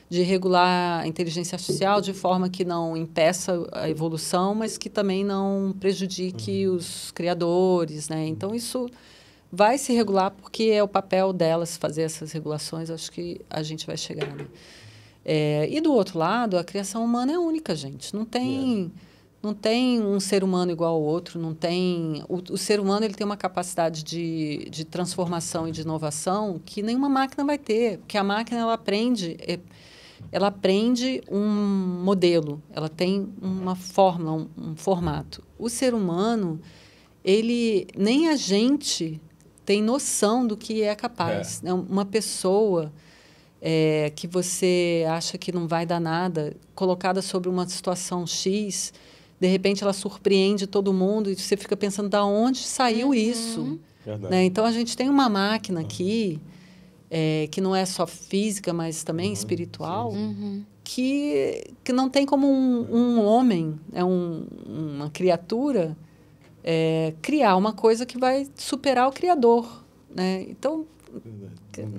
de regular a inteligência artificial de forma que não impeça a evolução, mas que também não prejudique os criadores, né? Então, isso vai se regular porque é o papel delas fazer essas regulações. Acho que a gente vai chegar, né? E, do outro lado, a criação humana é única, gente. Não tem um ser humano igual ao outro. Não tem... O ser humano ele tem uma capacidade de transformação e de inovação que nenhuma máquina vai ter. Porque a máquina, ela aprende um modelo, ela tem uma fórmula, um formato. O ser humano, nem a gente tem noção do que é capaz. Uma pessoa que você acha que não vai dar nada, colocada sobre uma situação X, de repente ela surpreende todo mundo e você fica pensando, de onde saiu isso? Né? Então, a gente tem uma máquina aqui, que não é só física, mas também espiritual, que não tem como um homem, uma criatura, criar uma coisa que vai superar o Criador. Né? Então,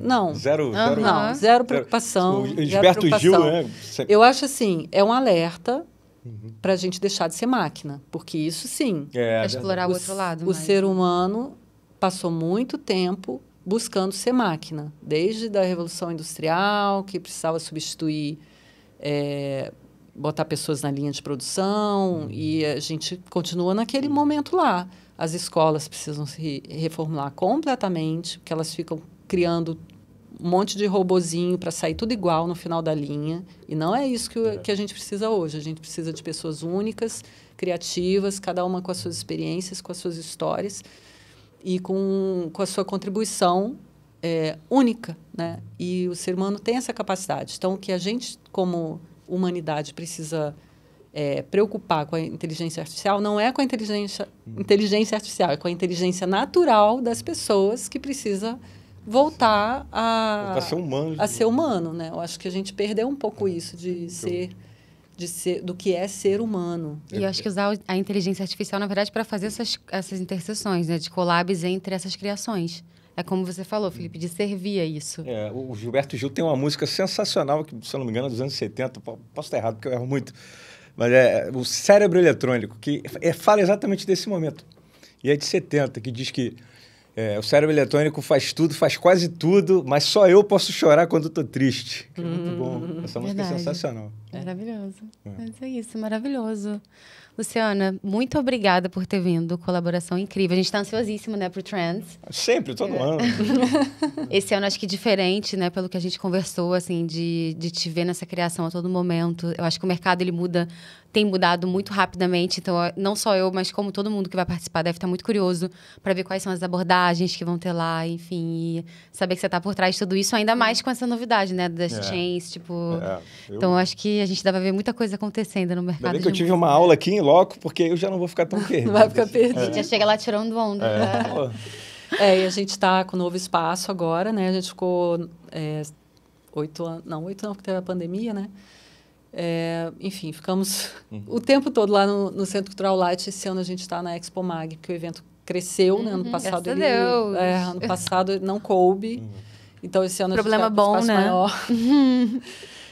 não. Zero preocupação. O Gilberto Gil, né? Eu acho assim, é um alerta para a gente deixar de ser máquina, porque isso sim. Para explorar o outro lado. O ser humano passou muito tempo buscando ser máquina, desde a Revolução Industrial, que precisava substituir, botar pessoas na linha de produção, e a gente continua naquele momento lá. As escolas precisam se reformular completamente, porque elas ficam criando um monte de robozinho para sair tudo igual no final da linha, e não é isso que a gente precisa hoje. A gente precisa de pessoas únicas, criativas, cada uma com as suas experiências, com as suas histórias, e com a sua contribuição única, né? E o ser humano tem essa capacidade. Então, o que a gente, como humanidade, precisa preocupar com a inteligência artificial não é com a inteligência artificial, é com a inteligência natural das pessoas que precisa voltar a ser humano, né? Eu acho que a gente perdeu um pouco isso do que é ser humano. E eu acho que usar a inteligência artificial, na verdade, para fazer essas interseções, né? De collabs entre essas criações. É como você falou, Felipe, de servir a isso. O Gilberto Gil tem uma música sensacional, que, se eu não me engano, é dos anos 70, posso estar errado, porque eu erro muito, mas é o Cérebro Eletrônico, que fala exatamente desse momento. E é de 70, que diz que O cérebro eletrônico faz tudo, faz quase tudo, mas só eu posso chorar quando eu tô triste. Que é muito bom. Essa música é sensacional. Maravilhoso. Mas é isso, maravilhoso. Luciana, muito obrigada por ter vindo. Colaboração incrível. A gente está ansiosíssimo, né, pro Trends. Sempre, todo ano. Esse ano acho que diferente, né, pelo que a gente conversou, assim, de te ver nessa criação a todo momento. Eu acho que o mercado, ele tem mudado muito rapidamente. Então, não só eu, mas como todo mundo que vai participar deve estar muito curioso para ver quais são as abordagens que vão ter lá, enfim. E saber que você está por trás de tudo isso, ainda mais com essa novidade, né, das chains, tipo... Então, eu acho que a gente deve ver muita coisa acontecendo no mercado. Ainda bem que eu tive uma aula aqui em loco, porque eu já não vou ficar tão perdido. Não vai ficar perdido. A gente já chega lá tirando onda. E a gente está com um novo espaço agora, né? A gente ficou 8 anos, porque teve a pandemia, né? Enfim, ficamos o tempo todo lá no Centro Cultural Light. Esse ano a gente está na Expo Mag, porque o evento cresceu, né? Ano passado ano passado não coube. Então, esse ano Problema a gente está bom, espaço né? maior.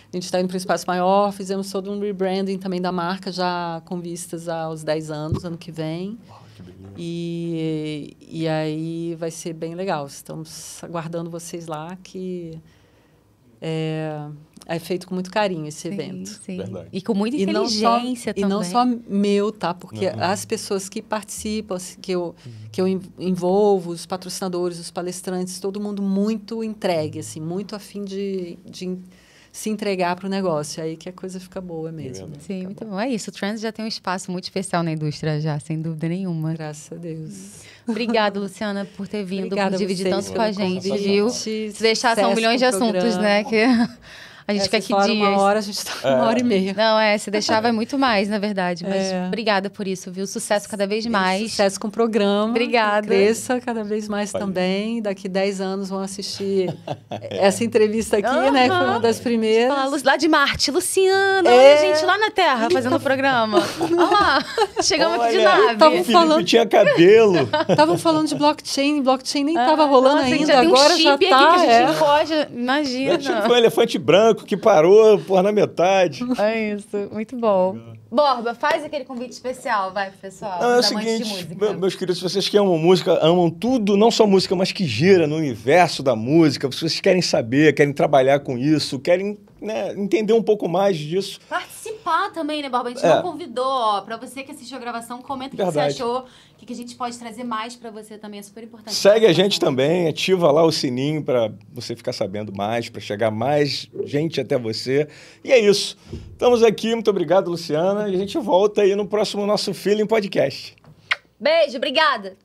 A gente está indo para um espaço maior, fizemos todo um rebranding também da marca, já com vistas aos 10 anos, ano que vem. Que beleza. E aí vai ser bem legal. Estamos aguardando vocês lá, que é feito com muito carinho esse evento. Sim. Verdade. E com muita inteligência também. E não só meu, tá? Porque as pessoas que participam, que eu envolvo, os patrocinadores, os palestrantes, todo mundo muito entregue, assim, muito a fim de se entregar para o negócio. Aí que a coisa fica boa mesmo. Sim, muito bom. É isso. O Trends já tem um espaço muito especial na indústria já, sem dúvida nenhuma. Graças a Deus. Obrigada, Luciana, por ter vindo, Obrigada por dividir tanto com a gente, convite. viu? Se deixar, são milhões de assuntos, né? Que a gente fica aqui dias. Uma hora, a gente está 1h30. Não, se deixar vai muito mais, na verdade. Mas obrigada por isso, viu? Sucesso cada vez mais. Sucesso com o programa. Obrigada. Cresça cada vez mais também. Daqui 10 anos vão assistir essa entrevista aqui, né? Que foi uma das primeiras. Fala, lá de Marte, Luciana, olha, gente, lá na Terra, fazendo o programa. Olha lá, chegamos aqui de nave. Felipe tinha cabelo. Estavam falando de blockchain nem estava rolando ainda. Já agora tem um já chip tá. Aqui que a gente pode, imagina. Foi um elefante branco que parou na metade. É isso, muito bom. Borba, faz aquele convite especial, vai, pro pessoal. Não, é o seguinte, meus queridos, se vocês que amam música, amam tudo, não só música, mas que gira no universo da música, se vocês querem saber, querem trabalhar com isso, querem entender um pouco mais disso. Participar também, né, Borba? A gente não convidou, ó. Pra você que assistiu a gravação, comenta o que você achou, o que a gente pode trazer mais pra você também, é super importante. Segue a gente também, ativa lá o sininho pra você ficar sabendo mais, pra chegar mais gente até você. E é isso. Estamos aqui, muito obrigado, Luciana, e a gente volta aí no próximo nosso Feeling Podcast. Beijo, obrigada.